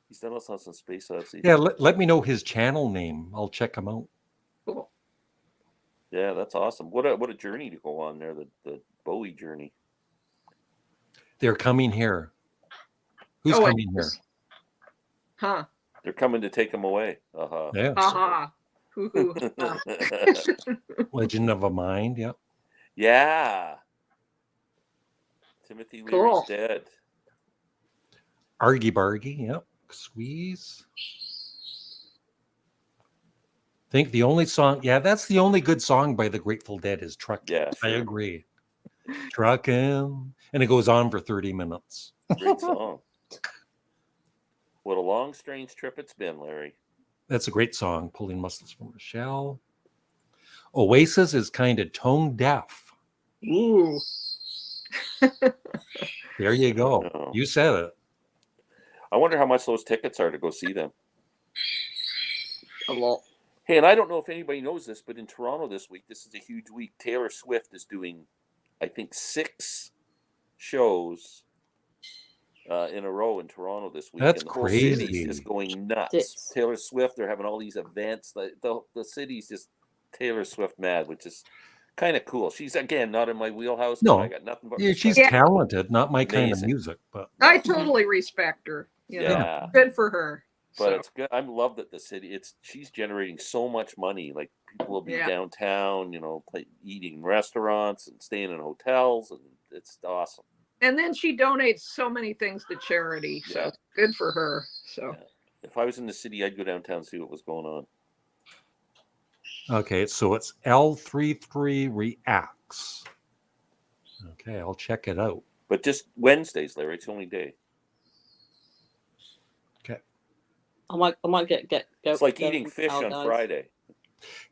He's done us on some Space Odyssey. Yeah, let me know his channel name. I'll check him out. Cool. Yeah, that's awesome. What a journey to go on there, the Bowie journey. They're coming here. Who's Oh, coming here? Huh. They're coming to take him away. Uh-huh. Yeah. Aha. Hoo-hoo. Legend of a Mind. Yeah. Yeah. Timothy Leary's Cool. dead. Argy Bargy. Yep. Squeeze. Think the only song. Yeah, that's the only good song by the Grateful Dead is Truckin'. Yeah, I sure. agree. Truckin'. And it goes on for 30 minutes. Great song. What a long, strange trip it's been, Larry. That's a great song. Pulling Muscles from a Shell. Oasis is kind of tone deaf. Ooh. There you go. No. You said it. I wonder how much those tickets are to go see them. A lot. Hey, and I don't know if anybody knows this, but in Toronto this week, this is a huge week. Taylor Swift is doing, I think, 6 shows in a row in Toronto this week. That's and the whole city's crazy. just going nuts. 6. Taylor Swift, they're having all these events. The city's just Taylor Swift mad, which is kind of cool. She's, again, not in my wheelhouse, No. but I got nothing but Yeah, she's respect. talented, not my kind of Amazing. music, but I totally respect her. You know, Yeah. good for her. But So, it's good. I love that the city. She's generating so much money. Like people will be Yeah. downtown, eating in restaurants and staying in hotels, and it's awesome. and then she donates so many things to charity. So Yeah. good for her. So Yeah. If I was in the city, I'd go downtown and see what was going on. okay, so it's L33 Reacts. Okay, I'll check it out. But just Wednesdays, Larry. It's the only day. Okay. I might get go. It's like go eating fish out, on guys. Friday.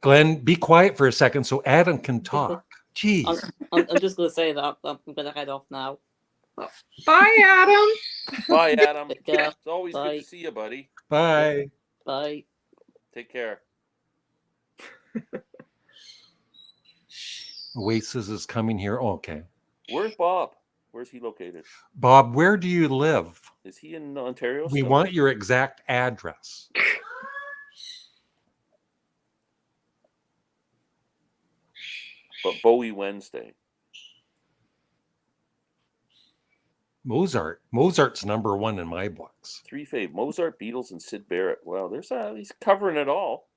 Glenn, be quiet for a second so Adam can talk. Jeez. I'm just gonna say that I'm gonna head off now. bye, Adam. Bye, Adam. Take care. It's always good Bye. to see you, buddy. Bye. Bye. Take care. Oasis is coming here. Oh, okay. Where's Bob? Where's he located? Bob, where do you live? Is he in Ontario? We still? want your exact address. But Bowie Wednesday. Mozart's number one in my books. 3 fave: Mozart, Beatles, and Sid Barrett. Wow, he's covering it all.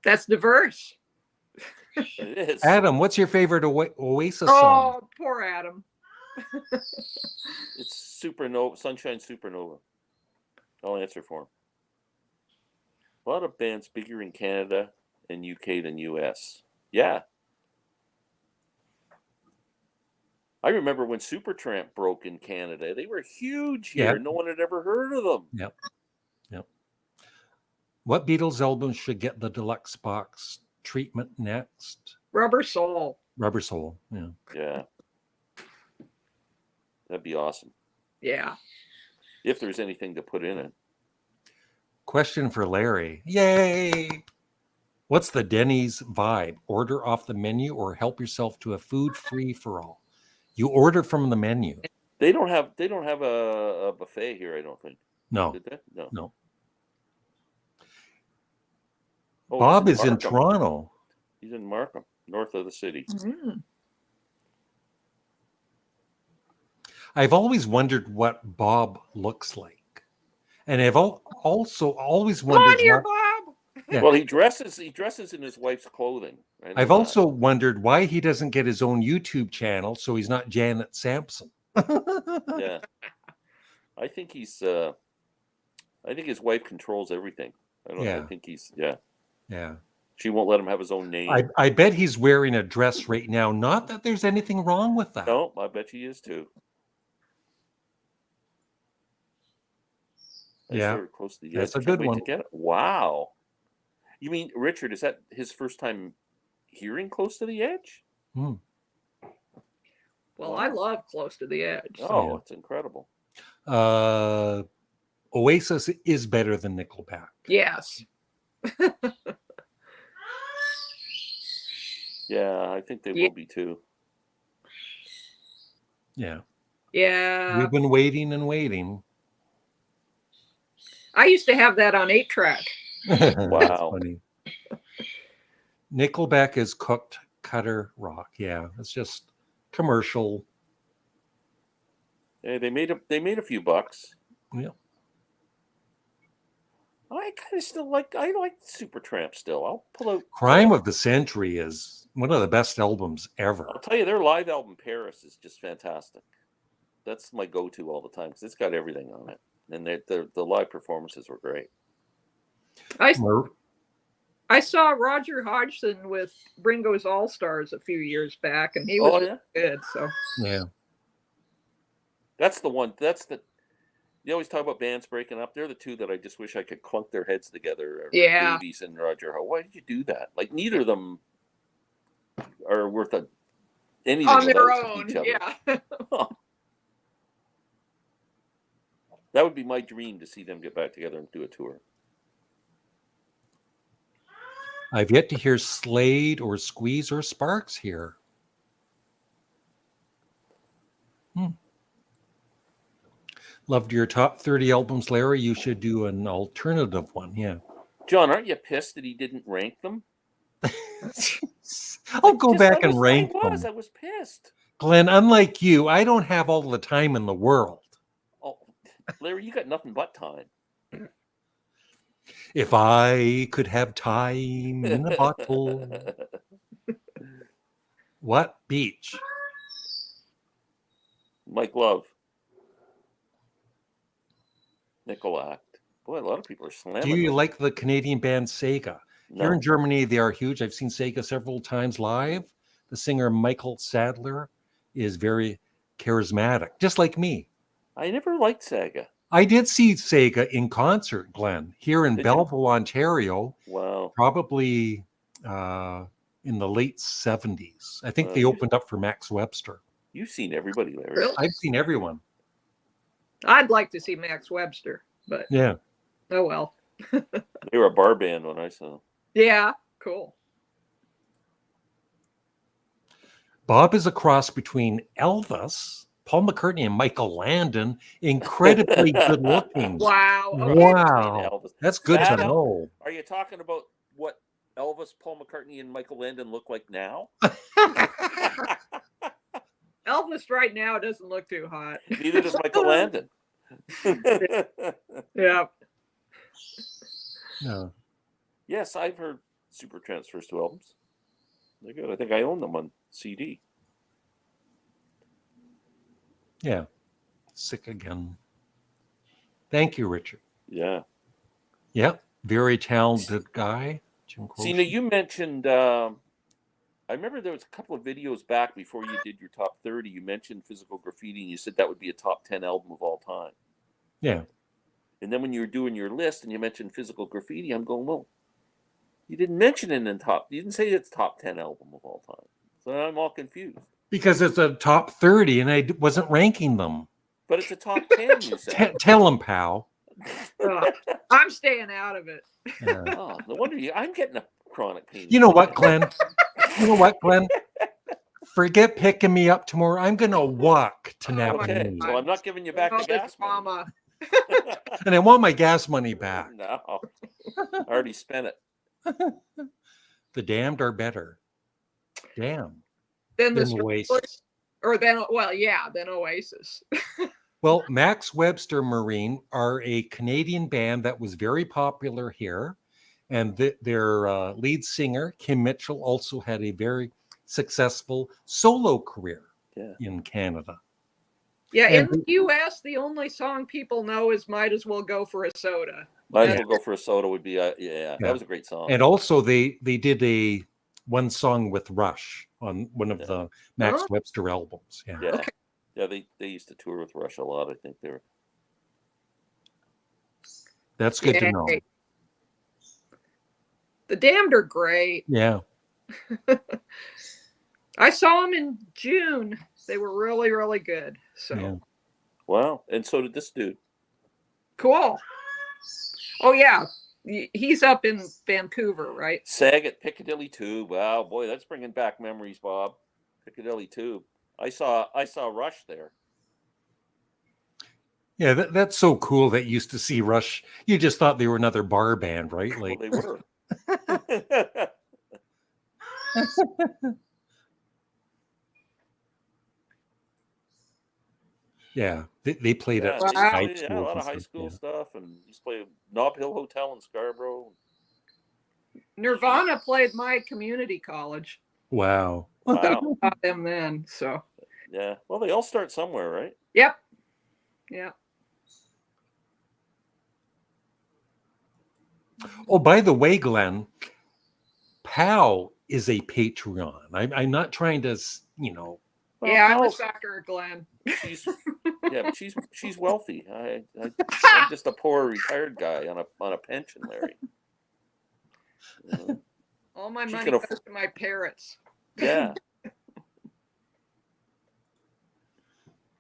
That's diverse. It is. Adam, what's your favorite Oasis song? Oh, poor Adam. It's Supernova, Sunshine Supernova. I'll answer for him. A lot of bands bigger in Canada and UK than US. Yeah. I remember when Supertramp broke in Canada. They were huge here. Yeah. No one had ever heard of them. Yep. What Beatles album should get the deluxe box treatment next? Rubber Soul. Rubber Soul. Yeah. Yeah. That'd be awesome. Yeah. If there's anything to put in it. Question for Larry. Yay! What's the Denny's vibe? Order off the menu or help yourself to a food free for all? You order from the menu. They don't have a buffet here, I don't think. No. Did they? No. No. Oh, Bob he's is in Markham. Toronto. He's in Markham, north of the city. Mm. I've always wondered what Bob looks like. And I've also always Come on wondered here, why, Bob. Yeah. Well, he dresses in his wife's clothing. I know I've that. also wondered why he doesn't get his own YouTube channel so he's not Janet Sampson. Yeah. I think he's I think his wife controls everything. I Yeah. think he's Yeah. she won't let him have his own name. I bet he's wearing a dress right now. Not that there's anything wrong with that. No, I bet he is too. Yeah. Sort of close to the That's edge. a Can't good wait one. to get it. Wow. You mean, Richard, is that his first time hearing Close to the Edge? Hmm. Well, I love Close to the Edge. Oh, Yeah. it's incredible. Oasis is better than Nickelback. Yes. Yeah, I think they Yeah. will be too. Yeah. Yeah. We've been waiting and waiting. I used to have that on 8-track. That's Wow. funny. Nickelback is cooked cutter rock. Yeah, it's just commercial. Hey, they made a few bucks. Yeah. I kind of still like Supertramp still. I'll pull out Crime of the Century is one of the best albums ever. I'll tell you, their live album Paris is just fantastic. That's my go-to all the time because it's got everything on it, and the live performances were great. I saw Roger Hodgson with Ringo's All Stars a few years back, and he was good. So Yeah. That's the one. You always talk about bands breaking up. They're the two that I just wish I could clunk their heads together. Yeah. Davies and Roger. Why did you do that? Like neither of them are worth anything on their without own, each other. yeah. That would be my dream to see them get back together and do a tour. I've yet to hear Slade or Squeeze or Sparks here. Loved your top 30 albums, Larry. You should do an alternative one. Yeah. John, aren't you pissed that he didn't rank them? I'll go back and rank I them. was pissed. Glenn, unlike you, I don't have all the time in the world. Oh, Larry, you got nothing but time. If I could have time in a bottle. What beach? Mike Love. Nickelback. Boy, a lot of people are slamming. Do you them. like the Canadian band Sega? No. Here in Germany, they are huge. I've seen Sega several times live. The singer Michael Sadler is very charismatic, just like me. I never liked Sega. I did see Sega in concert, Glenn, here in Did you? Belleville, Ontario, Wow. probably in the late 70s. I think they you- opened up for Max Webster. You've seen everybody, Larry. Really? I've seen everyone. I'd like to see Max Webster, but Yeah. oh well. They were a bar band when I saw them. Yeah, cool. Bob is a cross between Elvis, Paul McCartney, and Michael Landon. Incredibly good looking. Wow. Okay. Wow. Elvis. That's good to That- know. Are you talking about what Elvis, Paul McCartney, and Michael Landon look like now? Elvis right now doesn't look too hot. Neither does Michael Landon. Yeah. No. Yes, I've heard Supertramp's first two albums. They're good. I think I own them on CD. Yeah. Sick again. Thank you, Richard. Yeah. Yep. Very talented guy. Jim See, Croce. now you mentioned, I remember there was a couple of videos back before you did your top 30. You mentioned Physical Graffiti, and you said that would be a top 10 album of all time. Yeah. And then when you were doing your list and you mentioned Physical Graffiti, I'm going, well, you didn't mention it in top. You didn't say it's top 10 album of all time. So I'm all confused. Because it's a top 30 and I wasn't ranking them. But it's a top 10, you said. Tell him, pal. I'm staying out of it. Yeah. Oh, no wonder I'm getting a chronic pain. You know what, Glenn? Forget picking me up tomorrow. I'm going to walk to Napa. Okay, so I'm not giving you back the Oh, gas money. drama. And I want my gas money back. No, I already spent it. The damned are better. Damn. Then the Than Stranglers, Oasis. or then then Oasis. Well, Max Webster Marine are a Canadian band that was very popular here. And their lead singer, Kim Mitchell, also had a very successful solo career in Canada. Yeah, in And- the U.S., the only song people know is "Might As Well Go for a Soda." Might as well go for a soda would be, that was a great song. And also they did one song with Rush on one of the Max Oh. Webster albums. Yeah. Yeah, Okay. yeah, they used to tour with Rush a lot. I think they were. That's good to know. Yay. The Damned are great. Yeah. I saw them in June. They were really, really good. So Yeah. Wow, and so did this dude. cool. Oh yeah, he's up in Vancouver, right? Saget Piccadilly Tube. Wow, boy, that's bringing back memories, Bob. Piccadilly Tube. I saw Rush there. Yeah, that's so cool that you used to see Rush. You just thought they were another bar band, right? Well, Like, they were. yeah, they played Yeah, at they used to high play, school. a lot of high school stuff, and used to play Nob Hill Hotel in Scarborough. Nirvana played my community college. Wow. Wow. Saw them then. So Yeah. Well, they all start somewhere, right? yep, yeah. Oh, by the way, Glenn, Pow is a Patreon. I'm not trying to, Well, Yeah, I'm a Powell's- sucker, Glenn. She's but she's wealthy. I'm just a poor retired guy on a pension, Larry. You know? All my She money can goes afford- to my parrots. Yeah.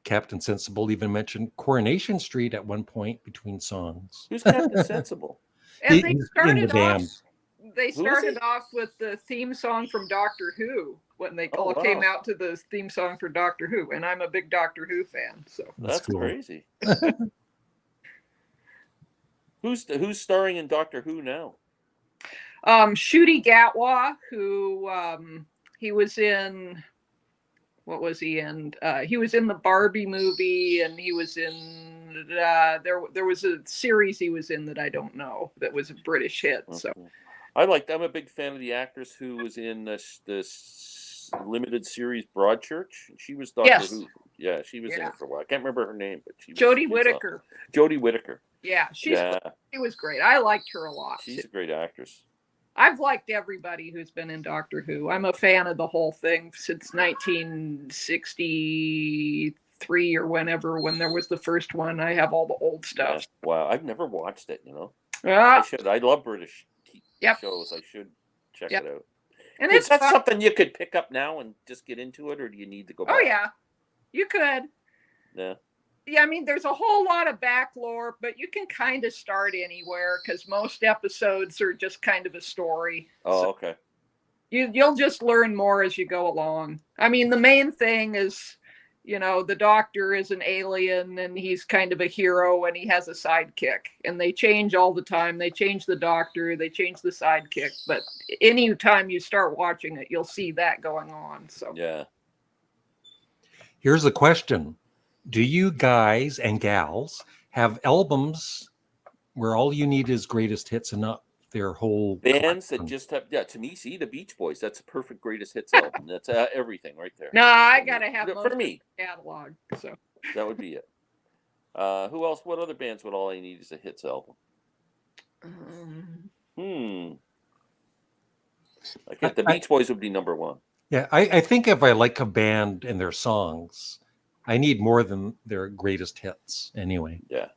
Captain Sensible even mentioned Coronation Street at one point between songs. Who's Captain Sensible? And He- they he's in started the off band. They Who is started it? off with the theme song from Doctor Who when they Oh, all came wow. out to the theme song for Doctor Who, and I'm a big Doctor Who fan. So That's cool. crazy. Who's starring in Doctor Who now? Ncuti Gatwa, who he was in. What was he in? He was in the Barbie movie, and he was in there was a series he was in that I don't know that was a British hit. So Okay. I'm a big fan of the actress who was in this limited series Broadchurch. She was Doctor Yes. Who. Yeah, she was in Yeah. it for a while. I can't remember her name, but she was Jodie she's Whittaker. Jodie Whittaker. Yeah, she was great. I liked her a lot. She's too. a great actress. I've liked everybody who's been in Doctor Who. I'm a fan of the whole thing since 1963 or when there was the first one. I have all the old stuff. Yeah. Wow, I've never watched it. I Ah, should. I love British Yep. shows. I should check Yep. it out. and Is it's that fun. something you could pick up now and just get into it, or do you need to go back? Oh yeah, you could. Yeah. Yeah, I mean, there's a whole lot of back lore, but you can kind of start anywhere because most episodes are just kind of a story. Oh, So okay. you'll just learn more as you go along. I mean, the main thing is, the Doctor is an alien and he's kind of a hero and he has a sidekick. And they change all the time. They change the Doctor, they change the sidekick. But any time you start watching it, you'll see that going on. So Yeah. Here's a question. Do you guys and gals have albums where all you need is greatest hits and not their whole Bands that collection? just have, to me, see the Beach Boys. That's a perfect greatest hits album. That's everything right there. no, I For me. got to have most For of me. the catalog. So That would be it. Who else? What other bands would all I need is a hits album? I get the Beach Boys would be number one. Yeah, I think if I like a band and their songs, I need more than their greatest hits anyway. Yeah.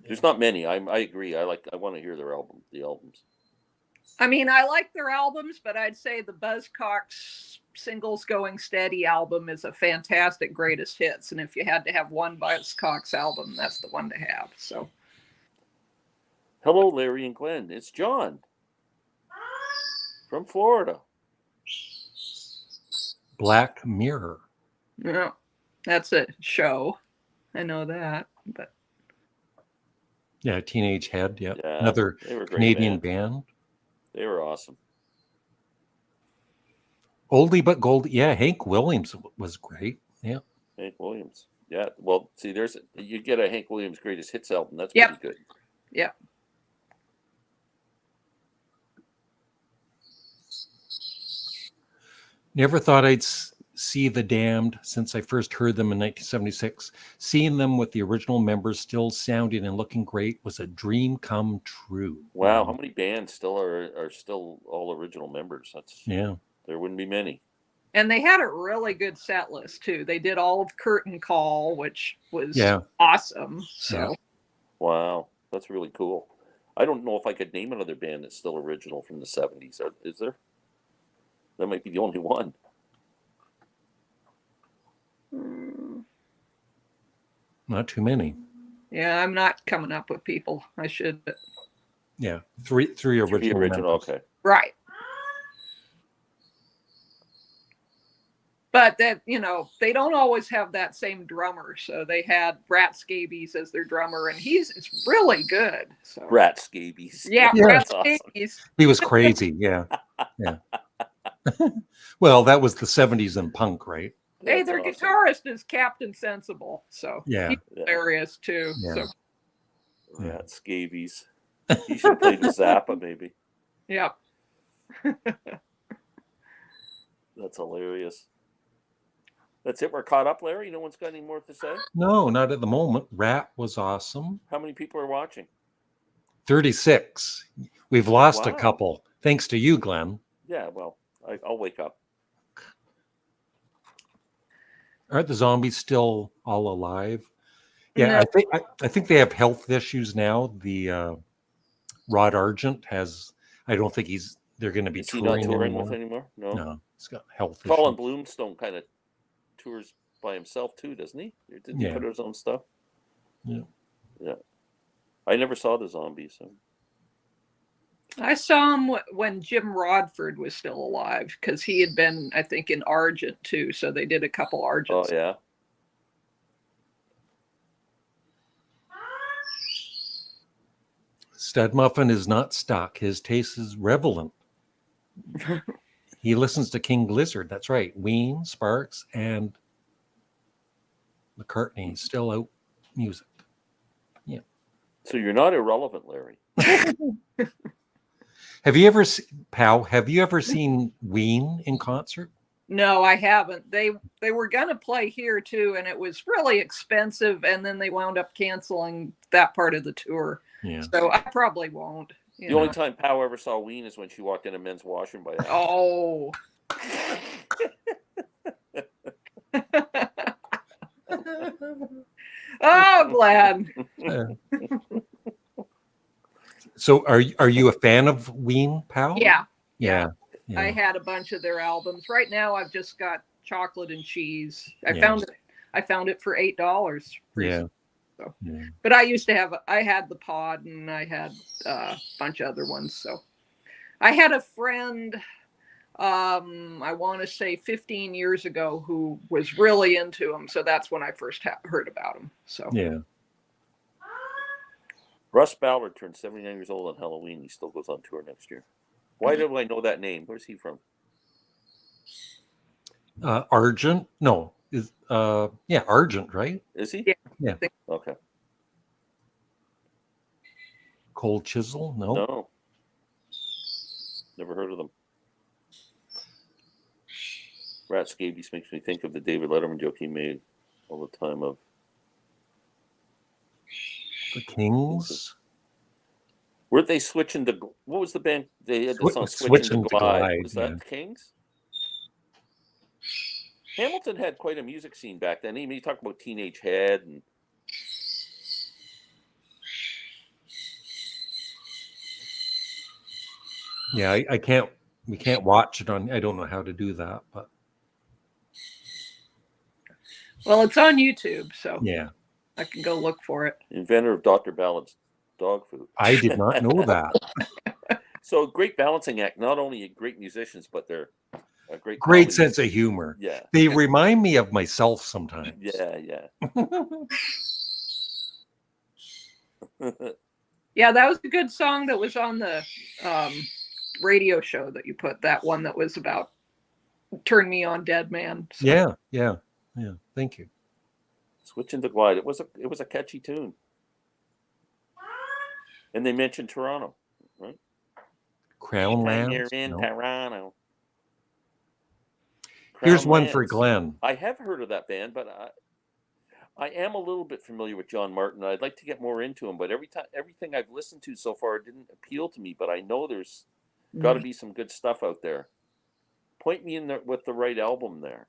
There's not many. I agree. I want to hear the albums. I mean, I like their albums, but I'd say the Buzzcocks Singles Going Steady album is a fantastic greatest hits. And if you had to have one Buzzcocks album, that's the one to have. So, hello, Larry and Glen. It's John from Florida. Black Mirror. yeah, that's a show. I know that, but Yeah, Teenage Head. Yeah, Yeah, another they were a great Canadian band. They were awesome. Oldie but goldie. Yeah, Hank Williams was great. Yeah. Hank Williams. Yeah. Well, see, you get a Hank Williams greatest hits album. That's Yep. pretty good. yeah. Never thought I'd see The Damned since I first heard them in 1976. Seeing them with the original members still sounding and looking great was a dream come true. Wow, how many bands still are still all original members? Yeah. There wouldn't be many. And they had a really good set list too. They did all of Curtain Call, which was awesome. So, Wow, that's really cool. I don't know if I could name another band that's still original from the 70s. Is there? That might be the only one. Not too many. yeah, I'm not coming up with people. I should. But... Yeah, three original members. Okay. Right. But that, they don't always have that same drummer. So they had Rat Scabies as their drummer, and it's really good. So Rat Scabies. Yeah, Yeah. Rat Awesome. Scabies. He was crazy. Yeah. Yeah. Well, that was the 70s and punk, right? Hey, That's their awesome. guitarist is Captain Sensible. So Yeah. he's hilarious too. Yeah. So Rat Scabies. He should have played with Zappa, maybe. yeah. That's hilarious. That's it. We're caught up, Larry. No one's got any more to say? No, not at the moment. Rat was awesome. How many people are watching? 36. We've lost a Wow. couple. Thanks to you, Glenn. Yeah, well, I'll wake up. Aren't the zombies still all alive? Yeah, I think they have health issues now. The Rod Argent has. I don't think they're going to be Is he not touring touring anymore. with anymore? No. No, he's got health Colin issues. Bloomstone kind of tours by himself too, doesn't he? Didn't he Yeah. put out his own stuff? Yeah. Yeah. I never saw the zombies. So. I saw him when Jim Rodford was still alive, because he had been, I think, in Argent too. So they did a couple Argents. Oh yeah. Studmuffin is not stuck. His taste is relevant. He listens to King Gizzard. That's right. Ween, Sparks, and McCartney still out music. Yeah. So you're not irrelevant, Larry. Have you ever, Pow? Have you ever seen Ween in concert? No, I haven't. They were going to play here too, and it was really expensive. And then they wound up canceling that part of the tour. Yeah. So I probably won't. The only time Pow ever saw Ween is when she walked in a men's washroom by accident. Oh. Oh, Glen. So are you a fan of Ween, Pow? Yeah. Yeah. I had a bunch of their albums. Right now, I've just got Chocolate and Cheese. I found it for $8. Yeah. So. Yeah. But I had the Pod, and I had a bunch of other ones. So I had a friend, I want to say 15 years ago, who was really into them. So that's when I first heard about them. So Yeah. Russ Ballard turned 79 years old on Halloween. He still goes on tour next year. Why do I know that name? Where's he from? Argent? No. Is Argent, right? Is he? Yeah. Okay. Cold Chisel? No. No. Never heard of them. Rat Scabies makes me think of the David Letterman joke he made all the time of The Kings? weren't they switching to what was the band they had the song Switching to to Glide? Glide, Was that Kings? Hamilton had quite a music scene back then. He talked about Teenage Head and Yeah, I can't. We can't watch it on. I don't know how to do that, but well, it's on YouTube, so yeah, I can go look for it. inventor of Dr. Ballard's dog food. I did not know that. So great balancing act. Not only great musicians, but they're a great Great comedy. sense of humor. Yeah. They remind me of myself sometimes. Yeah, yeah. Yeah, that was a good song that was on the radio show that you put. That one that was about Turn Me On, Dead Man. So. Yeah. Thank you. Switching to Glide. It was a catchy tune. And they mentioned Toronto, right? Crown You're Lands. in No. Toronto. Here's Crown one for Lands. Glenn. I have heard of that band, but I am a little bit familiar with John Martin. I'd like to get more into him, but everything I've listened to so far didn't appeal to me. But I know there's got to be some good stuff out there. Point me in there with the right album there.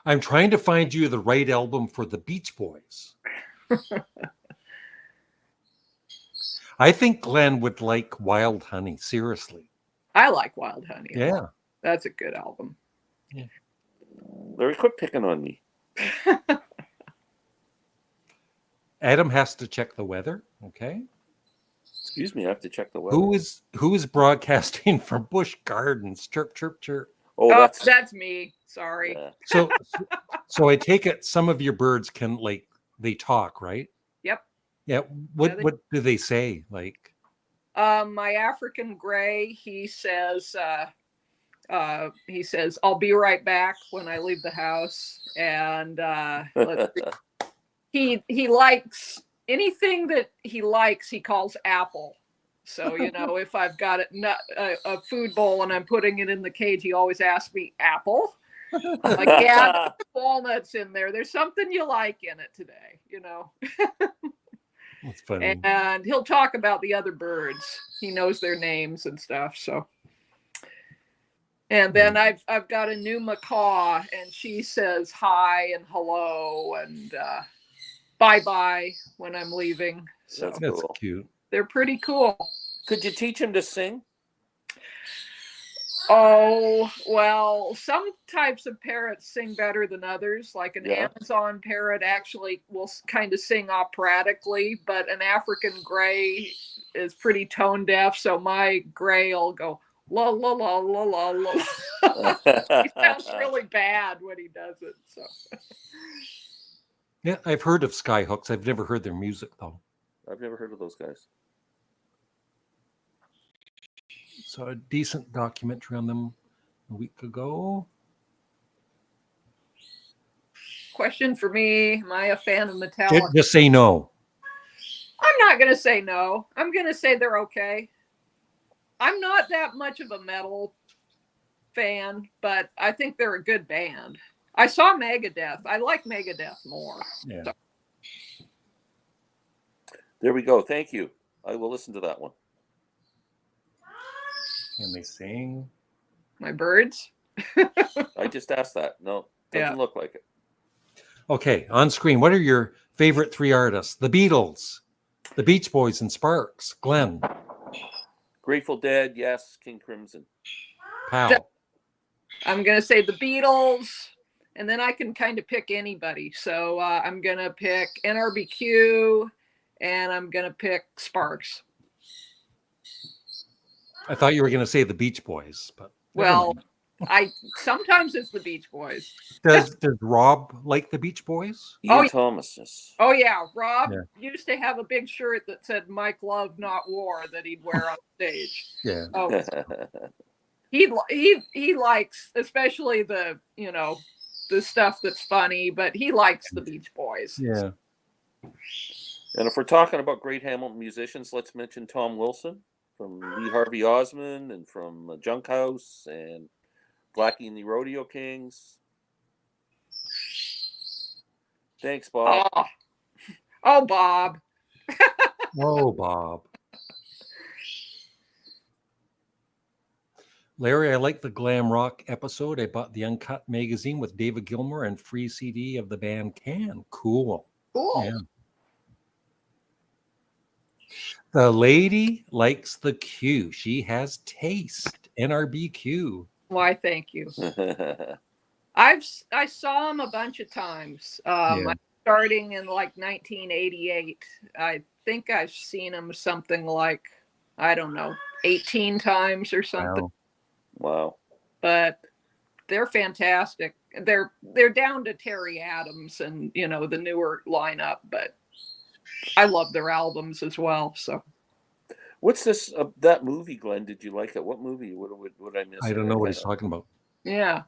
I'm trying to find you the right album for the Beach Boys. I think Glenn would like Wild Honey. Seriously. I like Wild Honey. Yeah. That's a good album. Yeah. Larry, quit picking on me. Adam has to check the weather. Okay. Excuse me, I have to check the weather. Who is broadcasting from Busch Gardens? Chirp, chirp, chirp. Oh, that's me. Sorry. Yeah. So I take it some of your birds can they talk, right? Yep. Yeah. What do they say? Like my African gray, he says, I'll be right back when I leave the house. And let's see. He likes anything that he likes, he calls apple. So, if I've got a food bowl and I'm putting it in the cage, he always asks me, apple? Like, yeah, there's walnuts in there. There's something you like in it today, That's funny. And he'll talk about the other birds. He knows their names and stuff. So, and then I've got a new macaw, and she says hi and hello and bye when I'm leaving. So That's That's cool. cute. They're pretty cool. Could you teach him to sing? Oh, well, some types of parrots sing better than others. Like an Amazon parrot actually will kind of sing operatically, but an African gray is pretty tone deaf, so my Gray will go la la la la la la. He sounds really bad when he does it. So Yeah, I've heard of Skyhooks. I've never heard their music though. I've never heard of those guys. So a decent documentary on them a week ago. question for me, am I a fan of Metallica? Just say no. I'm not going to say no. I'm going to say they're okay. I'm not that much of a metal fan, but I think they're a good band. I saw Megadeth. I like Megadeth more. Yeah. So. There we go. Thank you. I will listen to that one. Can they sing? My birds? I just asked that. No, doesn't look like it. Okay, on screen, what are your favorite three artists? The Beatles, the Beach Boys and Sparks, Glen. Grateful Dead, yes. King Crimson. Pow. I'm going to say the Beatles, and then I can kind of pick anybody. So I'm going to pick NRBQ, and I'm going to pick Sparks. I thought you were going to say the Beach Boys, but well, sometimes it's the Beach Boys. Does Rob like the Beach Boys? Ian Thomas. Yes. Oh yeah, Rob used to have a big shirt that said "Mike Love, not War" that he'd wear on stage. Yeah. Oh, he likes, especially the the stuff that's funny, but he likes the Beach Boys. Yeah. And if we're talking about great Hamilton musicians, let's mention Tom Wilson from Lee Harvey Osmond and from Junk House and Blackie and the Rodeo Kings. Thanks, Bob. Oh Bob. Oh, Bob. Larry, I like the glam rock episode. I bought the Uncut magazine with David Gilmour and free CD of the band Can. Cool. Cool. Yeah. The lady likes the Q. She has taste. NRBQ. Why, thank you. I saw him a bunch of times. Starting in like 1988. I think I've seen him something like, I don't know, 18 times or something. Wow. But they're fantastic. They're down to Terry Adams and the newer lineup, but I love their albums as well. So, what's this? That movie, Glenn? Did you like it? What movie? What I miss? I don't know what he's talking about. Yeah.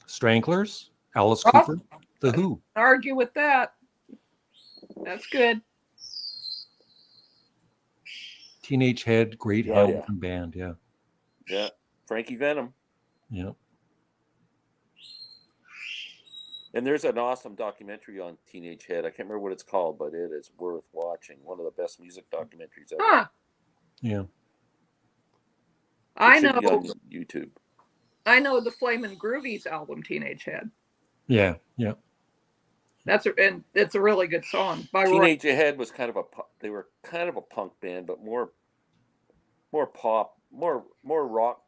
Stranglers, Alice Cooper, The Who. Argue with that. That's good. Teenage Head, great Hamilton band. Yeah. Yeah. Frankie Venom. Yeah. And there's an awesome documentary on Teenage Head. I can't remember what it's called, but it is worth watching. One of the best music documentaries ever. Huh. Yeah. I know. On YouTube. I know the Flamin' Groovies album, Teenage Head. Yeah. Yeah. And it's a really good song. By Teenage Head was they were kind of a punk band, but more pop, more rock.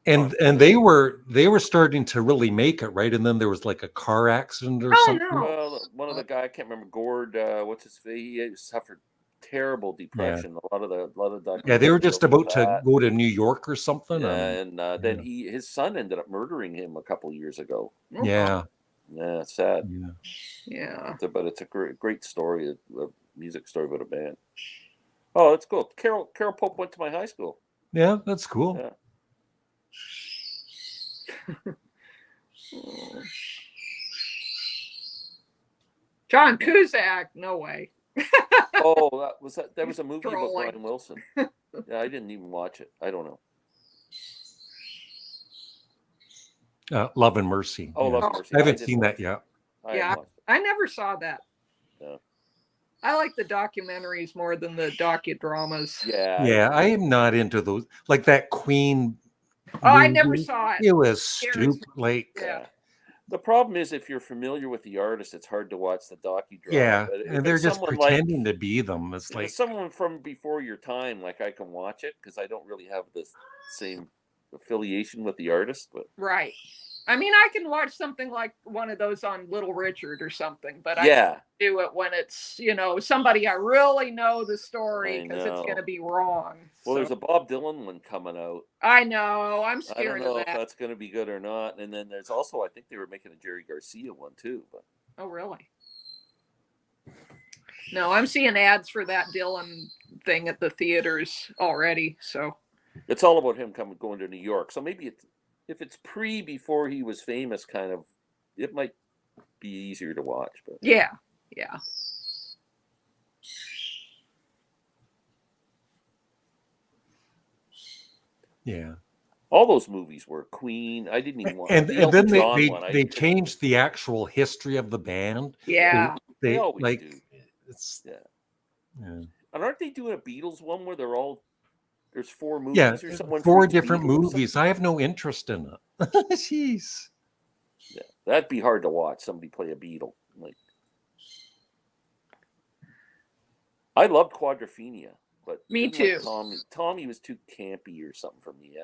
And they were starting to really make it, right? And then there was like a car accident or something. No. Well, one of the guy, I can't remember, Gord, what's his face? He suffered terrible depression. Yeah. A lot of the Yeah, they were just about to go to New York or something. Yeah, then his son ended up murdering him a couple of years ago. Yeah. Yeah, it's sad. Yeah. But it's a great story, a music story about a band. Oh, that's cool. Carol Pope went to my high school. Yeah, that's cool. Yeah. John Cusack, no way. Oh, that was a movie Trolling. about Brian Wilson. Yeah, I didn't even watch it. I don't know. Love and Mercy. Oh, Love and Mercy. I haven't seen that yet. I never saw that. Yeah. I like the documentaries more than the docudramas. Yeah. I am not into those. Like that Queen. Oh, I never saw it. It was stupid. Yeah. The problem is, if you're familiar with the artist, it's hard to watch the docudrama. Yeah, but and they're just pretending to be them. It's like someone from before your time, like I can watch it because I don't really have the same affiliation with the artist. But right. I mean, I can watch something like one of those on Little Richard or something, but I Yeah, can't do it when it's, somebody I really know the story I because it's going to know. be wrong. Well, So, there's a Bob Dylan one coming out. I know. I'm I don't scared of know if that. that's going to be good or not. And then there's also, I think they were making a Jerry Garcia one too. But Oh, really? No, I'm seeing ads for that Dylan thing at the theaters already. So, it's all about him going to New York. So maybe if it's before he was famous, kind of, it might be easier to watch. But yeah. Yeah. all those movies were Queen. I didn't even watch And the then Elton John one. they changed the actual history of the band. Yeah. They always do. It's Yeah. yeah. And aren't they doing a Beatles one where there's 4 movies Yeah, or something? 4 different movies. I have no interest in it. Jeez. Yeah, that'd be hard to watch. Somebody play a Beatle. Like, I loved Quadrophenia, but Me didn't like too. Tommy was too campy or something for me.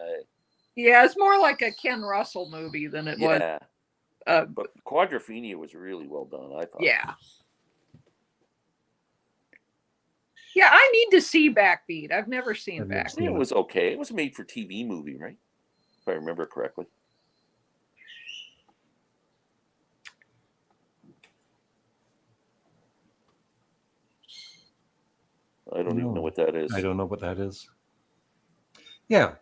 Yeah, it's more like a Ken Russell movie than it was. Yeah, but Quadrophenia was really well done, I thought. Yeah. Yeah, I need to see Backbeat. I've never seen I've never Backbeat. seen It was okay. It was a made for TV movie, right? If I remember correctly. I don't even know what that is. I don't know what that is. Yeah.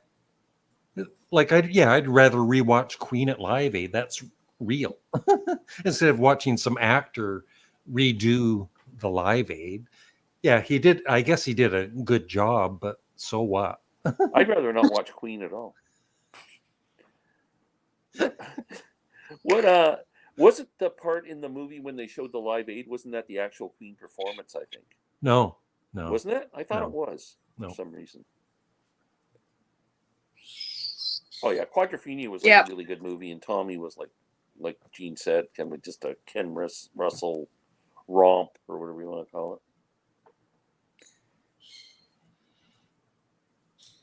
Like I'd rather rewatch Queen at Live Aid. That's real. Instead of watching some actor redo the Live Aid. Yeah, he did. I guess he did a good job, but so what? I'd rather not watch Queen at all. What was it the part in the movie when they showed the Live Aid? Wasn't that the actual Queen performance, I think? No. Wasn't it? I thought No. it was No. for some reason. Oh yeah, Quadrophenia was like a really good movie, and Tommy was like Gene said, kind of just a Ken Russell romp or whatever you want to call it.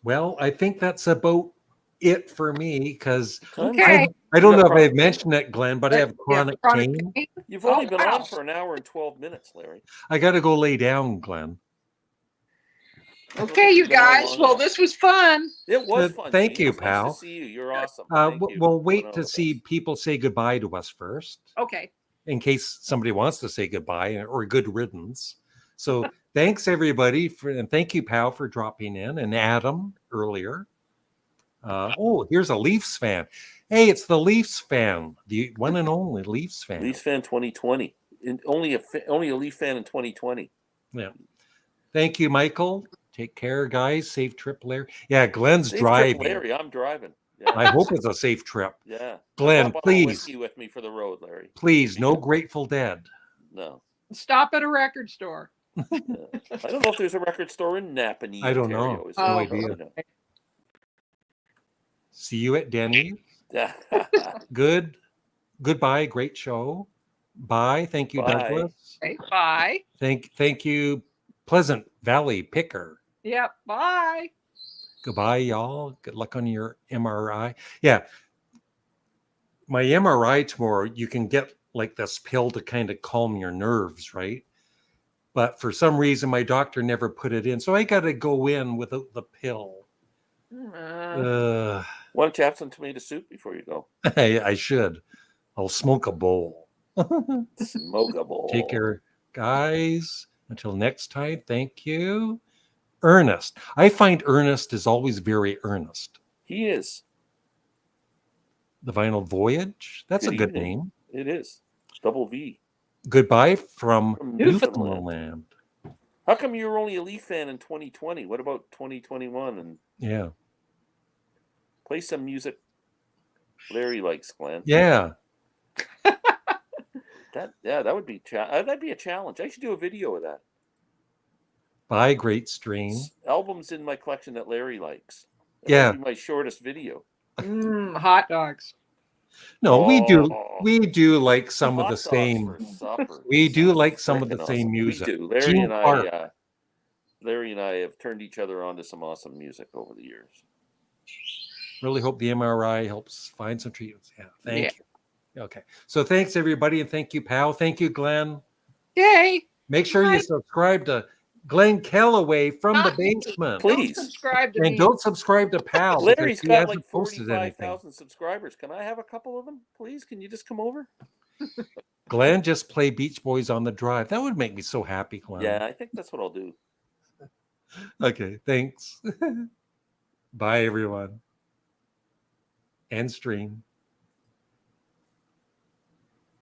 Well, I think that's about it for me because Okay. I don't You know got if I've mentioned it, Glenn, but I have chronic pain. You've only Oh, been wow. on for an hour and 12 minutes, Larry. I got to go lay down, Glenn. Okay, you guys. Well, this was fun. It was fun. Thank Gene. you, It was nice pal. to see you. You're awesome. Thank you We'll for wait going to on with see us. people say goodbye to us first, Okay. in case somebody wants to say goodbye or good riddance. So thanks everybody and thank you, pal, for dropping in, and Adam earlier. Here's a Leafs fan. Hey, it's the Leafs fan, the one and only Leafs fan. Leafs fan 2020. Only a Leaf fan in 2020. Yeah. Thank you, Michael. Take care, guys. Safe trip, Larry. Yeah, Glenn's Safe driving. trip, Larry. I'm driving. Yeah. I hope it's a safe trip. Yeah. Glenn, I brought a please. whiskey with me for the road, Larry. Please, no Grateful Dead. No. Stop at a record store. Yeah. I don't know if there's a record store in Napanee, I don't Ontario. know. Is No there? idea. Probably not. See you at Denny's. Yeah. Goodbye. Great show. Bye. Thank you, Bye. Douglas. Okay, bye. Thank you, Pleasant Valley Picker. Yep, bye. Goodbye, y'all. Good luck on your MRI. Yeah. My MRI tomorrow, you can get like this pill to kind of calm your nerves, right? But for some reason, my doctor never put it in. So I got to go in without the pill. Why don't you have some tomato soup before you go? I should. I'll smoke a bowl. Smoke a bowl. Take care, guys. Until next time, thank you. Ernest. I find Ernest is always very earnest. He is. The Vinyl Voyage. That's a good name. It is. Double V. Goodbye from Newfoundland. Newfoundland. How come you were only a Leaf fan in 2020? What about 2021? And Yeah. play some music Larry likes, Glenn. Yeah. That would be that'd be a challenge. I should do a video of that. Bye, Great Strain. Albums in my collection that Larry likes. Yeah. That'd be my shortest video. Hot dogs. No, we do like some of Hot the dogs same. for supper. We do like some of the Frickin' same awesome. music. We do. Larry Gene and I have turned each other on to some awesome music over the years. Really hope the MRI helps find some treatments. Yeah, thank Yeah. you. Okay, so thanks everybody, and thank you, pal. Thank you, Glenn. Yay. Make sure you Bye. subscribe to Glenn Calloway from the Not me. basement. Please. Don't subscribe to And me. don't subscribe to Pal because Larry's he got hasn't like posted anything. 45,000 subscribers. Can I have a couple of them, please? Can you just come over? Glenn, just play Beach Boys on the Drive. That would make me so happy, Glenn. Yeah, I think that's what I'll do. Okay, thanks. Bye, everyone. End stream.